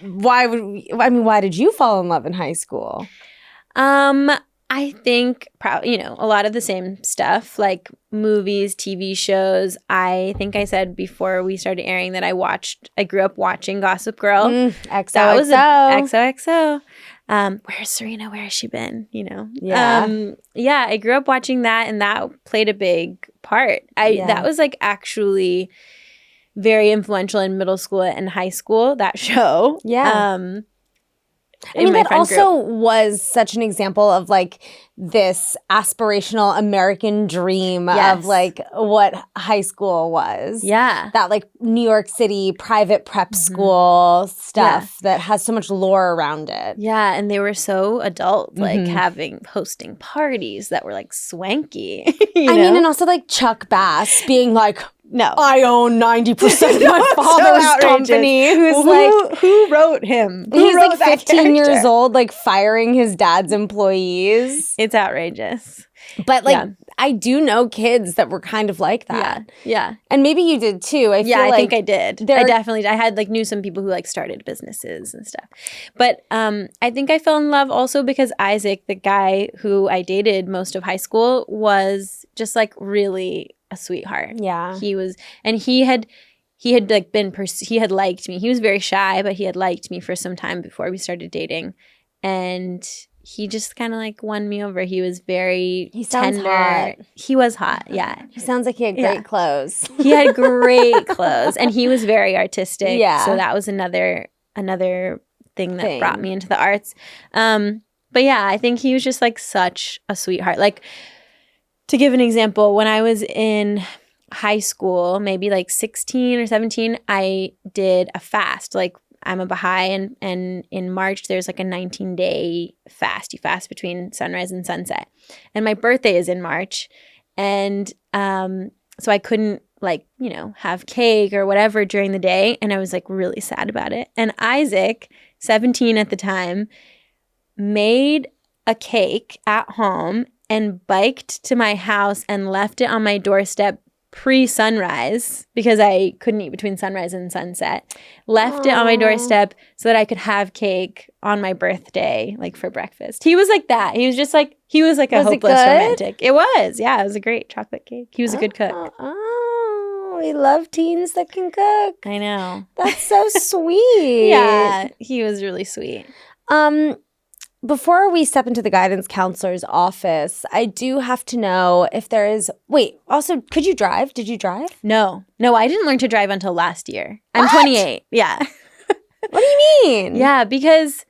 Why did you fall in love in high school? I think, a lot of the same stuff, like movies, TV shows. I think I said before we started airing that I grew up watching Gossip Girl. XOXO. That was XOXO. Where's Serena? Where has she been? Yeah. Yeah, I grew up watching that, and that played a big part. That was like actually very influential in middle school and high school, that show. Yeah. I mean, that also was such an example of like this aspirational American dream of like what high school was. Yeah. That like New York City private prep school stuff that has so much lore around it. Yeah. And they were so adult, like hosting parties that were like swanky. I mean, and also like Chuck Bass being like, no, I own 90% of my father's company. Who wrote him? He's like 15 years old, like firing his dad's employees. It's outrageous. But like, I do know kids that were kind of like that. Yeah. And maybe you did too. I think I did. I knew some people who like started businesses and stuff. But I think I fell in love also because Isaac, the guy who I dated most of high school, was just like really a sweetheart. Yeah. He was, and he had like he had liked me. He was very shy, but he had liked me for some time before we started dating. And he just kind of like won me over. He was very tender. Hot. He was hot, yeah. He sounds like he had great clothes. He had great clothes, and he was very artistic. Yeah. So that was another thing that brought me into the arts. But yeah, I think he was just like such a sweetheart. Like, to give an example, when I was in high school, maybe like 16 or 17, I did a fast. Like, I'm a Baha'i, and in March, there's like a 19-day fast. You fast between sunrise and sunset. And my birthday is in March. And so I couldn't like, have cake or whatever during the day. And I was like really sad about it. And Isaac, 17 at the time, made a cake at home and biked to my house and left it on my doorstep pre-sunrise because I couldn't eat between sunrise and sunset. Left it on my doorstep so that I could have cake on my birthday, like for breakfast. He was like that. He was just like, a hopeless romantic. It was. Yeah, it was a great chocolate cake. He was a good cook. Oh, we love teens that can cook. I know. That's so sweet. Yeah, he was really sweet. Before we step into the guidance counselor's office, I do have to know if there is – wait, also, could you drive? Did you drive? No, I didn't learn to drive until last year. What? I'm 28. Yeah. What do you mean? Yeah, because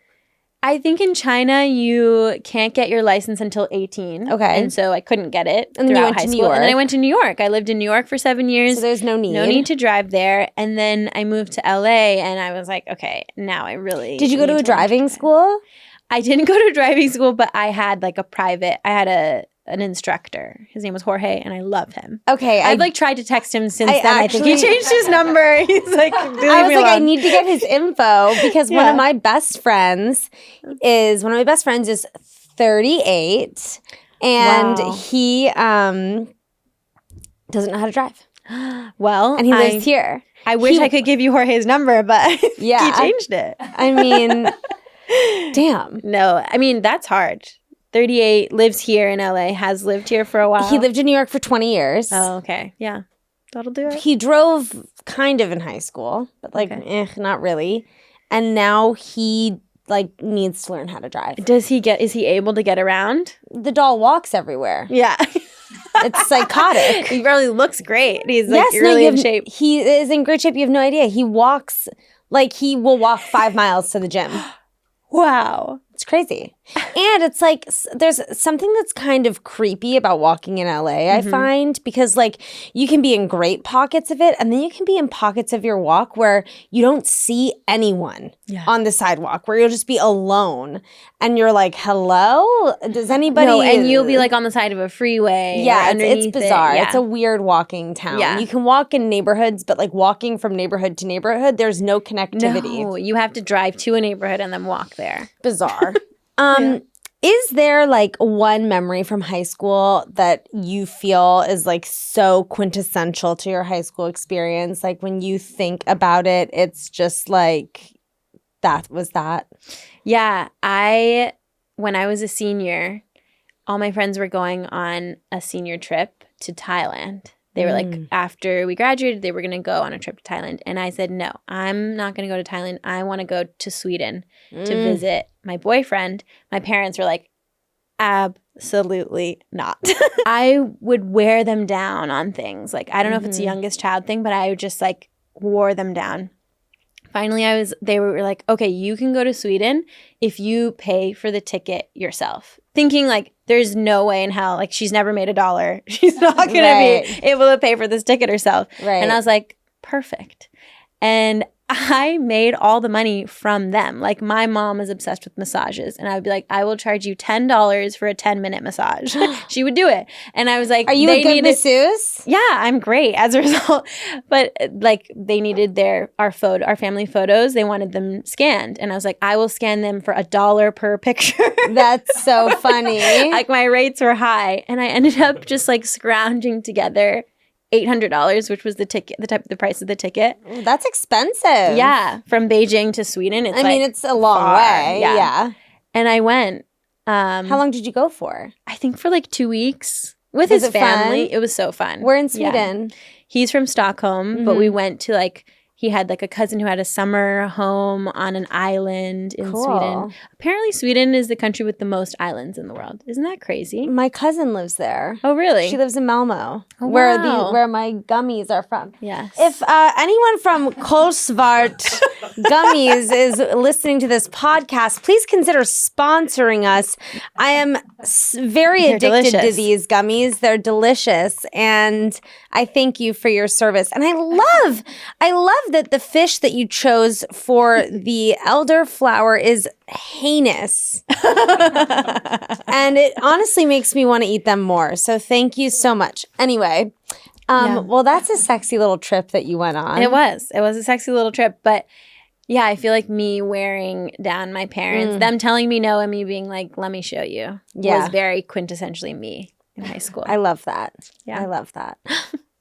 I think in China you can't get your license until 18. Okay. And so I couldn't get it and then you went high to New school. York. And then I went to New York. I lived in New York for 7 years. So there's no need. No need to drive there. And then I moved to LA and I was like, okay, now I really Did you go to a driving school? I didn't go to driving school, but I had like an instructor. His name was Jorge, and I love him. Okay. I've like tried to text him since then. I think he changed his number. He's like, I was like, I need to get his info because one of my best friends is 38 and he doesn't know how to drive. Well, and he lives here. I wish I could give you Jorge's number, but he changed it. I mean, damn. No, I mean, that's hard. 38, lives here in LA, has lived here for a while. He lived in New York for 20 years. Oh, okay. Yeah. That'll do it. He drove kind of in high school, but not really. And now he needs to learn how to drive. Is he able to get around? The doll walks everywhere. Yeah. It's psychotic. He really looks great. He's really in shape. He is in great shape. You have no idea. He walks, he will walk 5 miles to the gym. Wow. It's crazy. And it's like there's something that's kind of creepy about walking in LA, I find, because you can be in great pockets of it and then you can be in pockets of your walk where you don't see anyone on the sidewalk, where you'll just be alone and you're like, hello? Does anybody? No, and you'll be on the side of a freeway. Yeah, it's bizarre. Yeah. It's a weird walking town. Yeah. You can walk in neighborhoods, but walking from neighborhood to neighborhood, there's no connectivity. No, you have to drive to a neighborhood and then walk there. Bizarre. Is there one memory from high school that you feel is so quintessential to your high school experience? When you think about it, it's just that was that. Yeah, when I was a senior, all my friends were going on a senior trip to Thailand. They were like, after we graduated, they were going to go on a trip to Thailand. And I said, no, I'm not going to go to Thailand. I want to go to Sweden to visit my boyfriend. My parents were like, absolutely not. I would wear them down on things. Like, I don't know if it's a youngest child thing, but I would just like wore them down. Finally, they were like, okay, you can go to Sweden if you pay for the ticket yourself. Thinking like, there's no way in hell, like she's never made $1. She's not going to be able to pay for this ticket herself. Right. And I was like, perfect. And I made all the money from them. Like my mom was obsessed with massages. And I would be like, I will charge you $10 for a 10-minute massage. She would do it. And I was like, are you a good masseuse? Yeah, I'm great as a result. But like they needed our family photos. They wanted them scanned. And I was like, I will scan them for $1 per picture. That's so funny. Like my rates were high. And I ended up just like scrounging together $800, which was the price of the ticket. That's expensive. Yeah, from Beijing to Sweden. It's a long way. Yeah. And I went. How long did you go for? I think for like 2 weeks with his family. Fun? It was so fun. We're in Sweden. Yeah. He's from Stockholm, but we went to like. He had like a cousin who had a summer home on an island in Sweden. Apparently Sweden is the country with the most islands in the world. Isn't that crazy? My cousin lives there. Oh, really? She lives in Malmo, oh, where my gummies are from. Yes. If anyone from Kolsvart Gummies is listening to this podcast, please consider sponsoring us. I am very addicted to these gummies. They're delicious, and I thank you for your service. And I love that the fish that you chose for the elderflower is heinous. And it honestly makes me want to eat them more. So thank you so much. Anyway, well, that's a sexy little trip that you went on. It was a sexy little trip. But yeah, I feel like me wearing down my parents, them telling me no and me being like, let me show you, was very quintessentially me in high school. I love that. Yeah. I love that.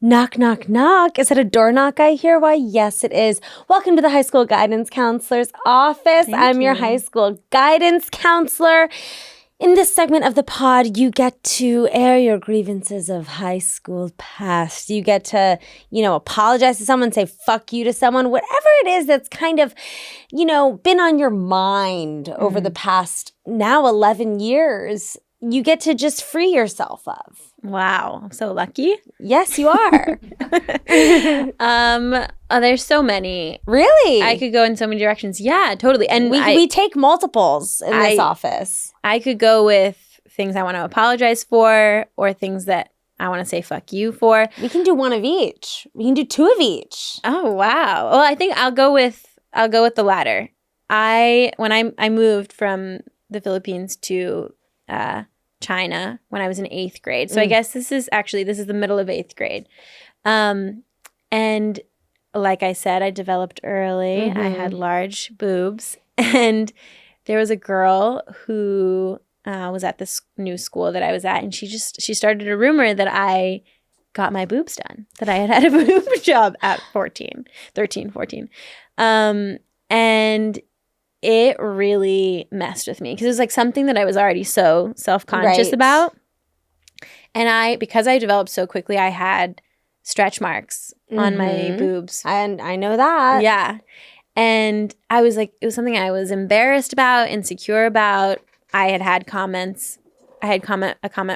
Knock, knock, knock. Is it a door knock I hear? Why, yes, it is. Welcome to the High School Guidance Counselor's Office. I'm your high school guidance counselor. In this segment of the pod, you get to air your grievances of high school past. You get to, apologize to someone, say fuck you to someone, whatever it is that's kind of, been on your mind over the past now 11 years. You get to just free yourself of. Wow. I'm so lucky. Yes, you are. There's so many. Really? I could go in so many directions. Yeah, totally. And we take multiples in this office. I could go with things I want to apologize for or things that I want to say fuck you for. We can do one of each. We can do two of each. Oh, wow. Well, I think I'll go with the latter. When I moved from the Philippines to China when I was in 8th grade. So I guess this is the middle of 8th grade. And like I said, I developed early. I had large boobs. And there was a girl who was at this new school that I was at. And she started a rumor that I got my boobs done, that I had a boob job at 13, 14. And it really messed with me because it was like something that I was already so self-conscious about. And because I developed so quickly, I had stretch marks on my boobs. And I know that. Yeah. And I was like, it was something I was embarrassed about, insecure about. I had a comment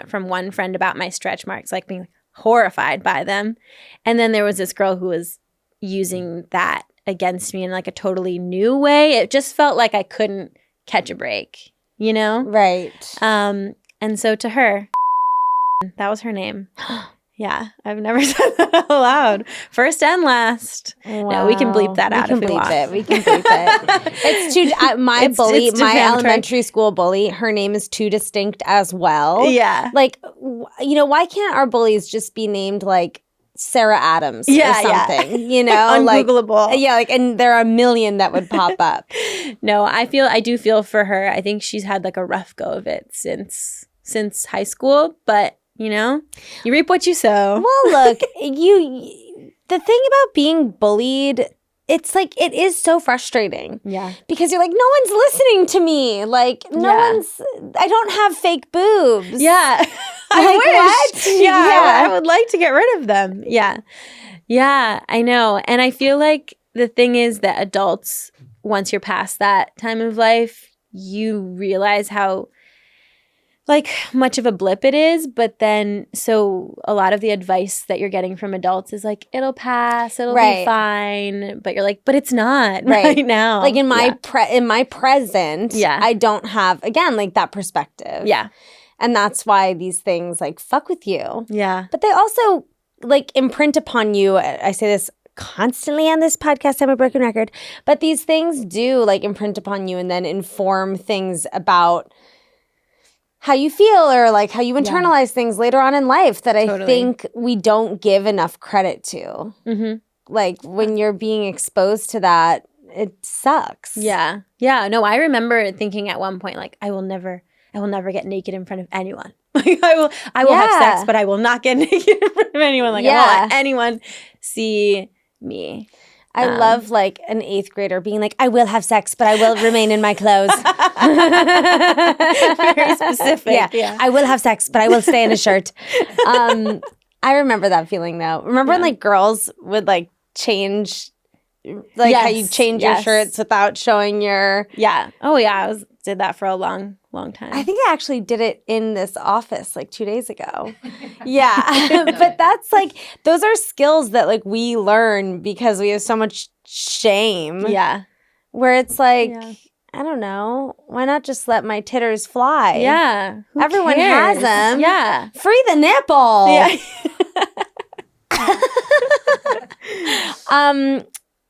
from one friend about my stretch marks, like being horrified by them. And then there was this girl who was using that against me in like a totally new way. It just felt like I couldn't catch a break, Right. And so to her, that was her name. Yeah, I've never said that out loud. First and last. Wow. No, we can bleep that out if we want. We can bleep it. It's too. My elementary school bully, her name is too distinct as well. Yeah. Like, why can't our bullies just be named like Sarah Adams or something, Ungoogleable. And there are a million that would pop up. No, I do feel for her. I think she's had like a rough go of it since high school, but you reap what you sow. Well, look, the thing about being bullied it's like, it is so frustrating. Yeah. Because you're like, no one's listening to me. Like, I don't have fake boobs. Yeah. I wish. What? Yeah. I would like to get rid of them. Yeah. Yeah, I know. And I feel like the thing is that adults, once you're past that time of life, you realize how like much of a blip it is. But then so a lot of the advice that you're getting from adults is like, it'll pass, it'll be fine. But you're like, but it's not right now. Like in my present, I don't have, again, like that perspective. Yeah. And that's why these things like fuck with you. Yeah. But they also like imprint upon you. I say this constantly on this podcast, I'm a broken record. But these things do like imprint upon you and then inform things about how you feel or like how you internalize things later on in life that I think we don't give enough credit to. Mm-hmm. Like when you're being exposed to that, it sucks. Yeah. Yeah. No, I remember thinking at one point, like, I will never get naked in front of anyone. Like I will have sex, but I will not get naked in front of anyone. Like I won't let anyone see me. I love like an 8th grader being like, I will have sex, but I will remain in my clothes. Very specific. Yeah. I will have sex, but I will stay in a shirt. I remember that feeling though. Remember when like girls would like change, like how you change your shirts without showing your... Yeah. Oh yeah. Did that for a long time. I think I actually did it in this office like 2 days ago. Yeah. But that's like, those are skills that like we learn because we have so much shame. Yeah. Where it's like, I don't know, why not just let my titters fly? Yeah. Everyone has them. Yeah. Free the nipple. Yeah.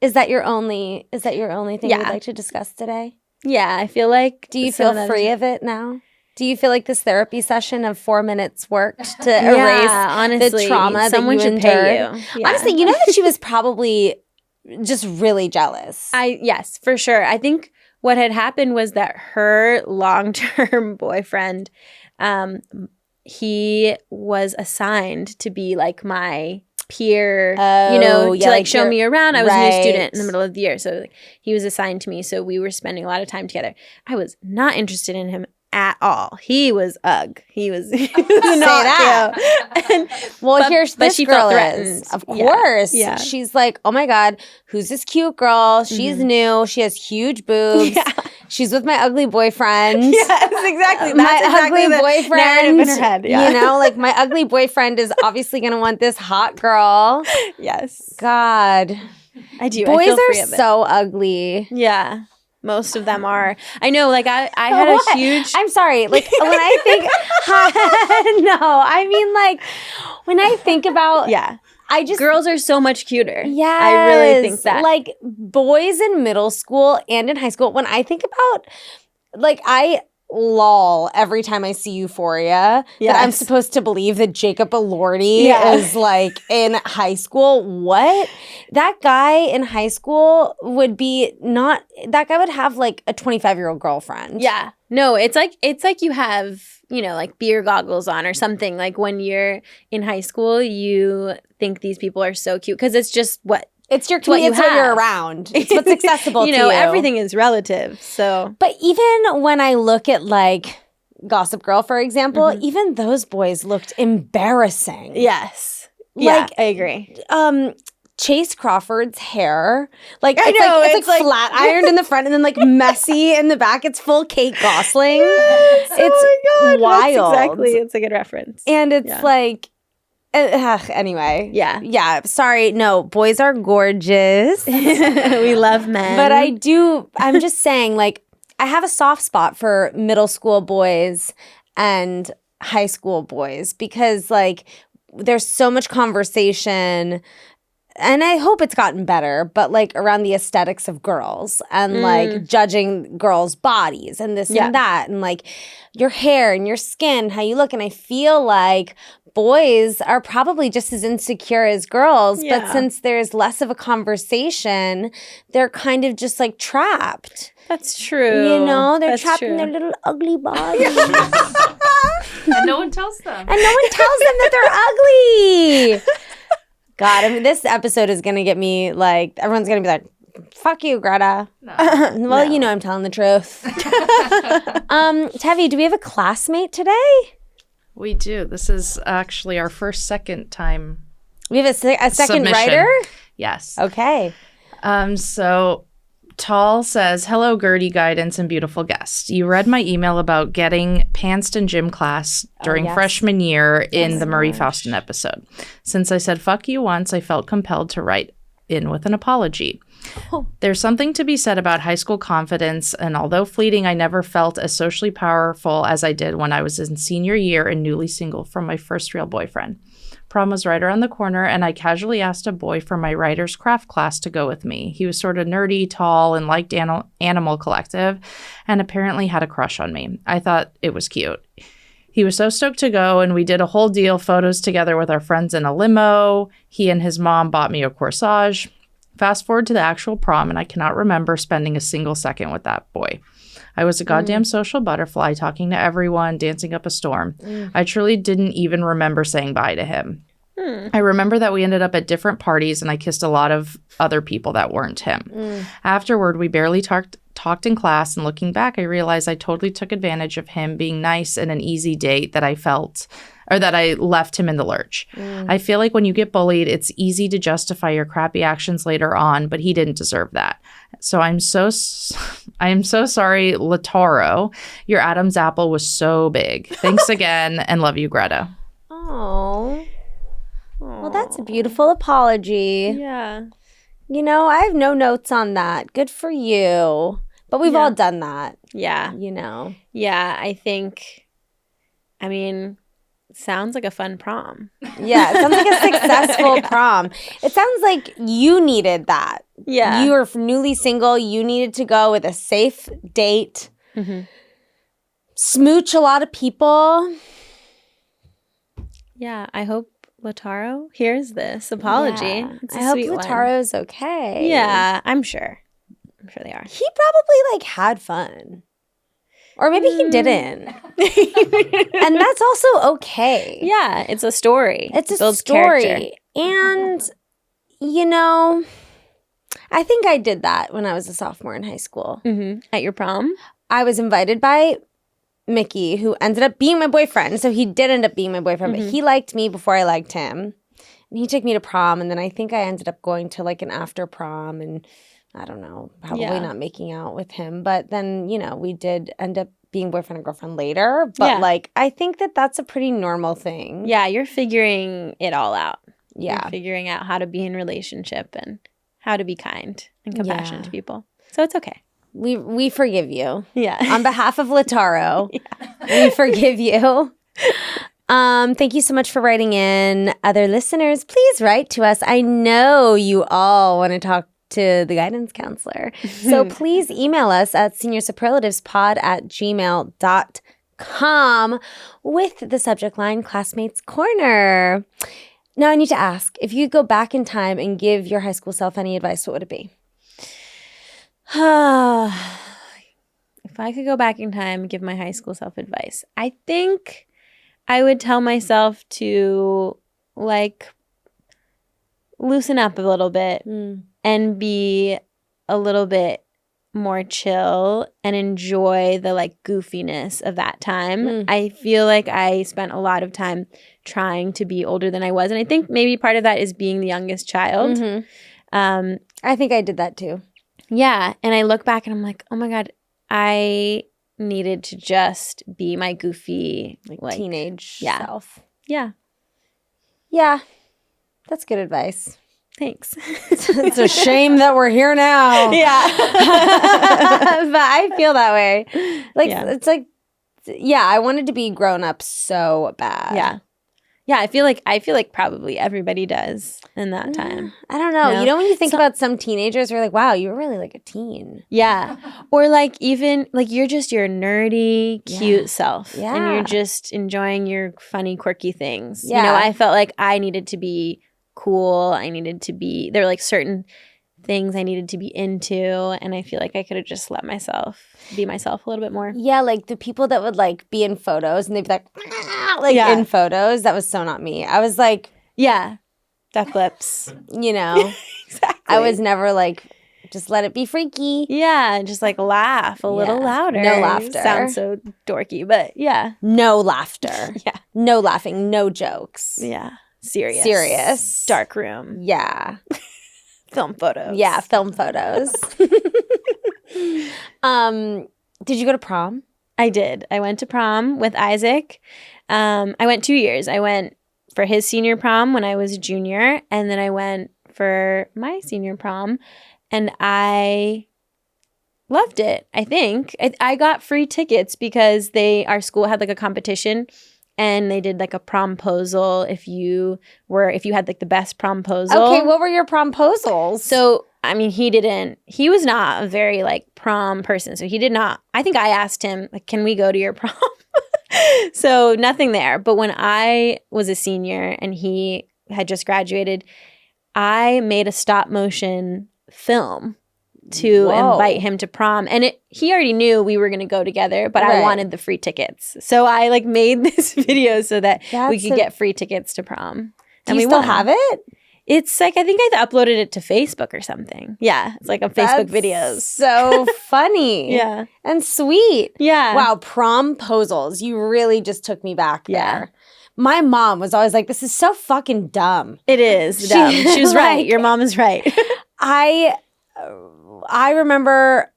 Is that your only thing you'd like to discuss today? Yeah, I feel like... Do you feel free of it now? Do you feel like this therapy session of 4 minutes worked to erase honestly, the trauma someone that you should endured? pay you. Yeah. Honestly, you know that she was probably just really jealous. Yes, for sure. I think what had happened was that her long-term boyfriend, he was assigned to be like my peer, to like show me around. I was a new student in the middle of the year. So like, he was assigned to me. So we were spending a lot of time together. I was not interested in him at all. He was ugh. He was not cute. Here's but this she girl felt threatened. Of course. Yeah. She's like, oh my God, who's this cute girl? She's new. She has huge boobs. Yeah. She's with my ugly boyfriend. Yes, exactly. That's my exactly ugly the boyfriend narrative in her head. Yeah. You know, like my ugly boyfriend is obviously going to want this hot girl. Yes. God. I do. Boys I feel free are of it. so ugly. Yeah. Most of them are. I know, like, I had a huge... I'm sorry. Like, when I think... No, I mean, like, when I think about... Yeah. I just... Girls are so much cuter. Yes. I really think that. Like, boys in middle school and in high school, when I think about... Like, I lol every time I see Euphoria that I'm supposed to believe that Jacob Elordi is, like, in high school. What? That guy in high school would be not... That guy would have, like, a 25-year-old girlfriend. Yeah. No, it's like you have, like beer goggles on or something. Like when you're in high school, you think these people are so cute because it's just what... It's your what you're around. It's what's accessible to you. Everything is relative. So, but even when I look at like Gossip Girl, for example, even those boys looked embarrassing. Yes. Like, I agree. Chase Crawford's hair, like I know, it's like flat ironed in the front and then like messy in the back. It's full Kate Gosling. Yes. It's wild. That's exactly. It's a good reference. And it's like. Anyway. Yeah. Sorry. No, boys are gorgeous. We love men. But I'm just saying, like, I have a soft spot for middle school boys and high school boys because, like, there's so much conversation. And I hope it's gotten better, but like around the aesthetics of girls and like judging girls' bodies and this and that and like your hair and your skin, how you look. And I feel like boys are probably just as insecure as girls, but since there's less of a conversation, they're kind of just like trapped. That's true. They're trapped in their little ugly bodies. And no one tells them. And no one tells them that they're ugly. God, I mean, this episode is going to get me, like, everyone's going to be like, fuck you, Greta. No. Well, you know I'm telling the truth. Tevi, do we have a classmate today? We do. This is actually our second time. We have a second Submission. writer? Yes. Okay. So Tall says, hello, Gertie, guidance, and beautiful guest. You read my email about getting pantsed in gym class during yes. freshman year in the Marie Faustin episode. Since I said fuck you once, I felt compelled to write in with an apology. There's something to be said about high school confidence, and although fleeting, I never felt as socially powerful as I did when I was in senior year and newly single from my first real boyfriend. Prom was right around the corner, and I casually asked a boy from my writer's craft class to go with me. He was sort of nerdy, tall, and liked Animal Collective, and apparently had a crush on me. I thought it was cute. He was so stoked to go, and we did a whole deal, photos together with our friends in a limo. He and his mom bought me a corsage. Fast forward to the actual prom, and I cannot remember spending a single second with that boy. I was a goddamn social butterfly, talking to everyone, dancing up a storm. I truly didn't even remember saying bye to him. I remember that we ended up at different parties, and I kissed a lot of other people that weren't him. Afterward, we barely talked in class, and looking back, I realized I totally took advantage of him being nice and an easy date that I left him in the lurch. I feel like when you get bullied, it's easy to justify your crappy actions later on, but he didn't deserve that. So I am so sorry, Lataro. Your Adam's apple was so big. Thanks again, and love you, Greta. Oh. Well, that's a beautiful apology. Yeah. You know, I have no notes on that. Good for you. But we've all done that, Yeah. you know. Yeah, sounds like a fun prom. Yeah, it sounds like a successful prom. It sounds like you needed that. Yeah. You were newly single. You needed to go with a safe date. Smooch a lot of people. Yeah, I hope Lataro hears this apology. Yeah. It's a I hope sweet one. Lataro's okay. Yeah, I'm sure they are. He probably had fun. Or maybe he didn't. And that's also okay. Yeah, it's a story. It's It a builds story. character. And, you know, I think I did that when I was a sophomore in high school. At your prom? I was invited by Mickey, who ended up being my boyfriend. So he did end up being my boyfriend, but he liked me before I liked him. And he took me to prom. And then I think I ended up going to like an after prom and I don't know, probably not making out with him. But then, you know, we did end up being boyfriend and girlfriend later. But like, I think that that's a pretty normal thing. Yeah, you're figuring it all out. Yeah. You're figuring out how to be in relationship and how to be kind and compassionate to people. So it's okay. We forgive you. Yeah. On behalf of Lataro, we forgive you. Thank you so much for writing in. Other listeners, please write to us. I know you all want to talk to the guidance counselor. So please email us at seniorsuperlatives@gmail.com with the subject line Classmates Corner. Now I need to ask, if you could go back in time and give your high school self any advice, what would it be? If I could go back in time and give my high school self advice, I think I would tell myself to like loosen up a little bit and be a little bit more chill and enjoy the like goofiness of that time. I feel like I spent a lot of time trying to be older than I was. And I think maybe part of that is being the youngest child. I think I did that too. Yeah. And I look back and I'm like, oh my God, I needed to just be my goofy like teenage self. Yeah. Yeah. That's good advice. Thanks. It's a shame that we're here now. Yeah. But I feel that way. Like, it's like, I wanted to be grown up so bad. Yeah. Yeah, I feel like probably everybody does in that time. I don't know. You know, when you think about some teenagers, you're like, wow, you were really like a teen. Yeah. Or like even like you're just your nerdy, cute self. Yeah. And you're just enjoying your funny, quirky things. Yeah. You know, I felt like I needed to be cool. There were like certain things I needed to be into. And I feel like I could have just let myself be myself a little bit more. Yeah, like the people that would like be in photos and they'd be like in photos. That was so not me. I was like, yeah, duck lips. You know, Exactly. I was never like Just let it be freaky. Yeah, just like laugh a little Yeah. louder. No laughter. Sounds so dorky, but yeah. No laughter. Yeah. No laughing. No jokes. Yeah. Serious. Serious. Darkroom. Yeah. Film photos. Yeah. Film photos. Did you go to prom? I did. I went to prom with Isaac. I went 2 years. I went for his senior prom when I was a junior, and then I went for my senior prom, and I loved it. I think I got free tickets because our school had like a competition, and they did like a promposal if you had like the best promposal. Okay, what were your promposals? So, I mean, he was not a very like prom person. So he did not, I think I asked him, like, can we go to your prom? So nothing there. But when I was a senior and he had just graduated, I made a stop motion film to invite him to prom. And he already knew we were going to go together, but I wanted the free tickets. So I like made this video so that we could get free tickets to prom. Do you still have it? It's like, I think I uploaded it to Facebook or something. Yeah. It's like on Facebook videos. So funny. Yeah. And sweet. Yeah. Wow. Promposals. You really just took me back there. Yeah. My mom was always like, this is so fucking dumb. It is dumb. She was right. Your mom is right. I remember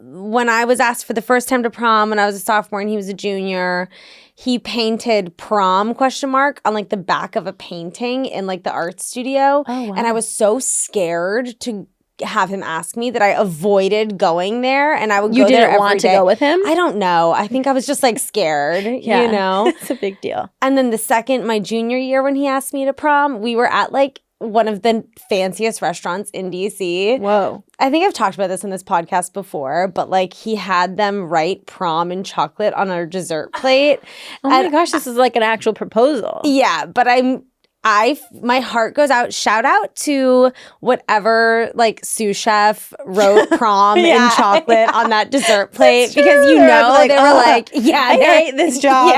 when I was asked for the first time to prom when I was a sophomore and he was a junior, he painted prom ? On like the back of a painting in like the art studio. Oh, wow. And I was so scared to have him ask me that I avoided going there, and I would go there every day. You didn't want to go with him? I don't know. I think I was just like scared, you know? It's a big deal. And then my junior year when he asked me to prom, we were at like one of the fanciest restaurants in DC. Whoa. I think I've talked about this on this podcast before, but like he had them write prom in chocolate on our dessert plate. Oh my gosh, this is like an actual proposal. Yeah, but my heart goes out. Shout out to whatever like sous chef wrote prom in chocolate on that dessert plate, because you know like, they were like, yeah, I hate this job.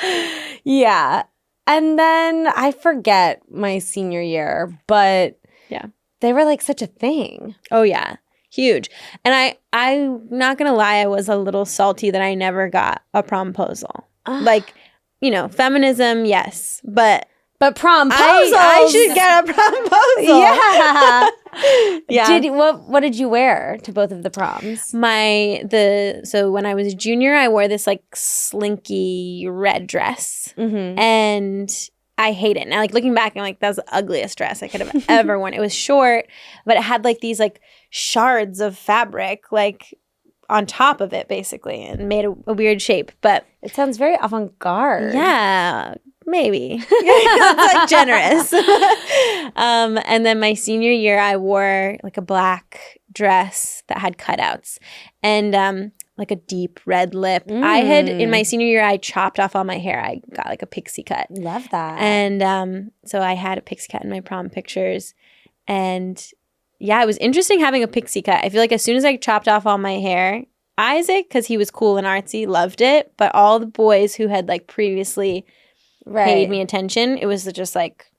Yeah. Yeah. And then I forget my senior year, but yeah, they were like such a thing. Oh yeah, huge. And I'm not gonna lie, I was a little salty that I never got a promposal. Like, you know, feminism, yes, but promposals, I should get a promposal. Yeah. Yeah. What did you wear to both of the proms? So when I was a junior, I wore this like slinky red dress, and I hate it. And like looking back, I'm like, that was the ugliest dress I could have ever worn. It was short, but it had like these like shards of fabric like on top of it basically, and made a weird shape. But it sounds very avant-garde. Yeah. Maybe. That's like generous. And then my senior year, I wore like a black dress that had cutouts and like a deep red lip. In my senior year, I chopped off all my hair. I got like a pixie cut. Love that. And so I had a pixie cut in my prom pictures. And yeah, it was interesting having a pixie cut. I feel like as soon as I chopped off all my hair, Isaac, because he was cool and artsy, loved it. But all the boys who had like previously paid me attention, it was just like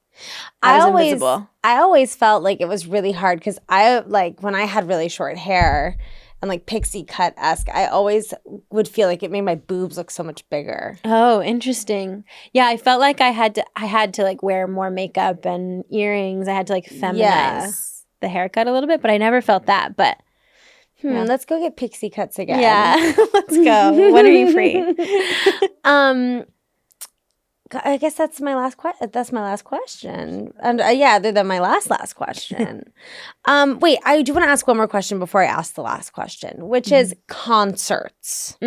I was invisible. I always felt like it was really hard because I like when I had really short hair and like pixie cut-esque, I always would feel like it made my boobs look so much bigger. Oh, interesting. Yeah, I felt like I had to like wear more makeup and earrings. I had to like feminize the haircut a little bit, but I never felt that. But let's go get pixie cuts again. Yeah, let's go. When are you free? I guess that's my last question. And other than my last question. Wait, I do want to ask one more question before I ask the last question, which is concerts.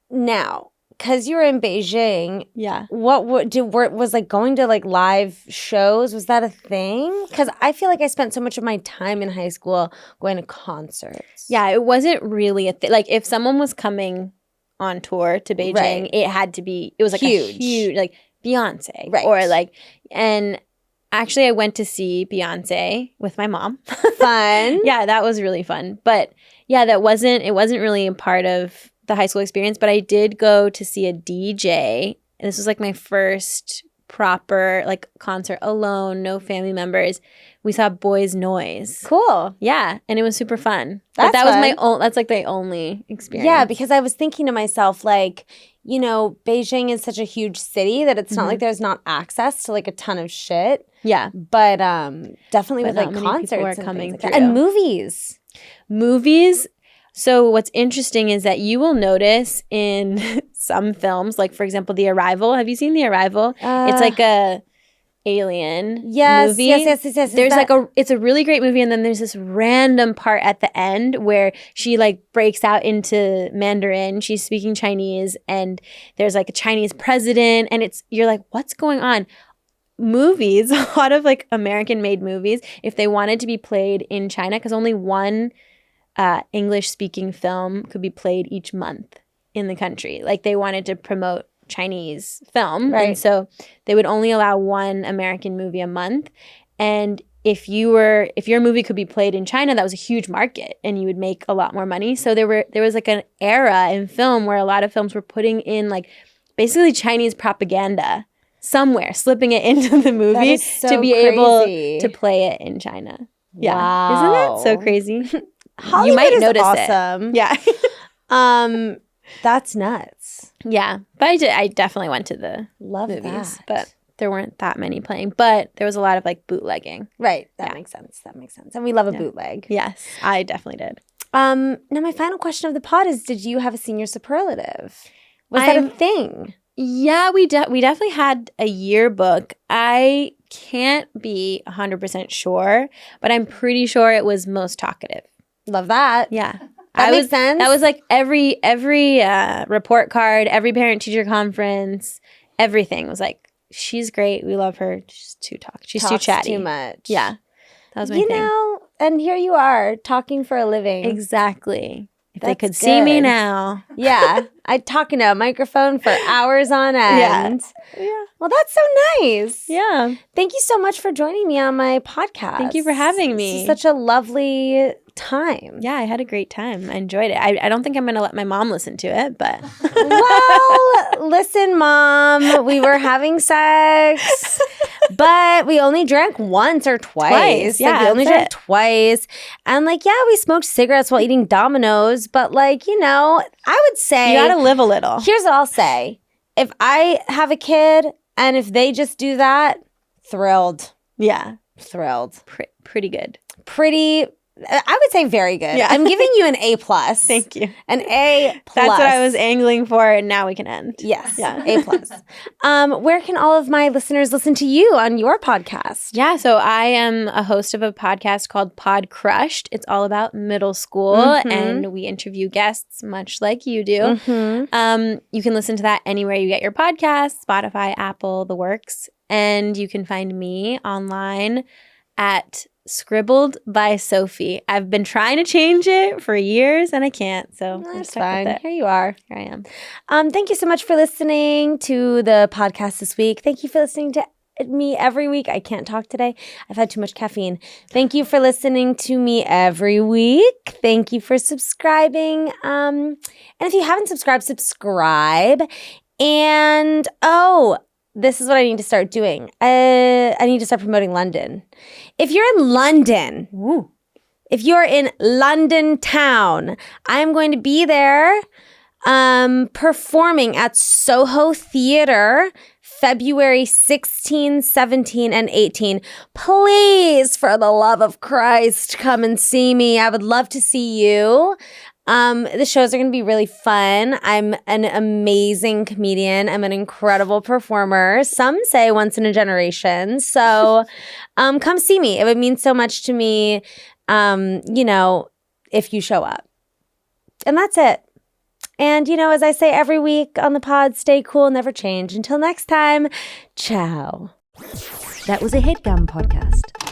Now, because you were in Beijing, was like going to like live shows? Was that a thing? Because I feel like I spent so much of my time in high school going to concerts. Yeah, it wasn't really a thing. Like if someone was coming on tour to Beijing, it was like huge, like Beyonce, or like, and actually I went to see Beyonce with my mom. Fun. Yeah, that was really fun. But yeah, it wasn't really a part of the high school experience, but I did go to see a DJ, and this was like my first proper like concert alone, no family members. We saw Boys Noise. Cool. Yeah, and it was super fun. But That's that was fun. my own. That's like the only experience. Yeah, because I was thinking to myself, like, you know, Beijing is such a huge city that it's not like there's not access to like a ton of shit. Yeah, But definitely But with like not many people concerts are and coming things like that. through. And movies. movies. So what's interesting is that you will notice in some films, like for example, The Arrival. Have you seen The Arrival? It's like a alien movie. Yes. There's it's a really great movie, and then there's this random part at the end where she like breaks out into Mandarin. She's speaking Chinese, and there's like a Chinese president, and you're like, what's going on? Movies, a lot of like American-made movies, if they wanted to be played in China, because only one English-speaking film could be played each month in the country. Like they wanted to promote Chinese film, Right. and so they would only allow one American movie a month. And if your movie could be played in China, that was a huge market, and you would make a lot more money. So there was like an era in film where a lot of films were putting in like basically Chinese propaganda somewhere, slipping it into the movie is so to be crazy. able to play it in China. Yeah, Wow. isn't that so crazy? Hollywood You might is notice awesome. it. Yeah. That's nuts. Yeah, but I definitely went to the Love movies, that. but there weren't that many playing. But there was a lot of like bootlegging. Right. That Yeah. makes sense. That makes sense. And we love a Yeah. bootleg. Yes, I definitely did. Now my final question of the pod is, did you have a senior superlative? Was that a thing? Yeah, we definitely had a yearbook. I can't be 100% sure, but I'm pretty sure it was most talkative. Love that. Yeah. That makes sense. That was like every report card, every parent-teacher conference, everything was like, she's great. We love her. She's too She's too Talks chatty. too much. Yeah. That was my You thing. know, and here you are talking for a living. Exactly. If they That's could see me good. now. Yeah. I talk into a microphone for hours on end. Yeah. Well, that's so nice. Yeah. Thank you so much for joining me on my podcast. Thank you for having This me. is such a lovely time. Yeah, I had a great time. I enjoyed it. I don't think I'm going to let my mom listen to it, but Well, listen, Mom, we were having sex, but we only drank once or twice. Twice, yeah, Like, we only that's drank it. twice. And like, yeah, we smoked cigarettes while eating Dominoes, but like, you know, I would say, you got to live a little. here's what I'll say. If I have a kid and if they just do that, thrilled. Yeah. Thrilled. Pretty good. Pretty, I would say very good. Yeah. I'm giving you an A+. Thank you. An A+. That's what I was angling for, and now we can end. Yes. Yeah. A+. Where can all of my listeners listen to you on your podcast? Yeah, so I am a host of a podcast called Podcrushed. It's all about middle school, and we interview guests much like you do. You can listen to that anywhere you get your podcasts, Spotify, Apple, the works. And you can find me online at Scribbled by Sophie. I've been trying to change it for years, and I can't. So I'm That's stuck with fine. it. Here you are. Here I am. Thank you so much for listening to the podcast this week. Thank you for listening to me every week. I can't talk today. I've had too much caffeine. Thank you for listening to me every week. Thank you for subscribing. And if you haven't subscribed, subscribe. And this is what I need to start doing. I need to start promoting London. If you're in London, if you're in London town, I'm going to be there performing at Soho Theatre February 16, 17, and 18. Please, for the love of Christ, come and see me. I would love to see you. The shows are going to be really fun. I'm an amazing comedian. I'm an incredible performer. Some say once in a generation. So come see me. It would mean so much to me, if you show up. And that's it. And, as I say every week on the pod, stay cool, never change. Until next time, ciao. That was a Headgum podcast.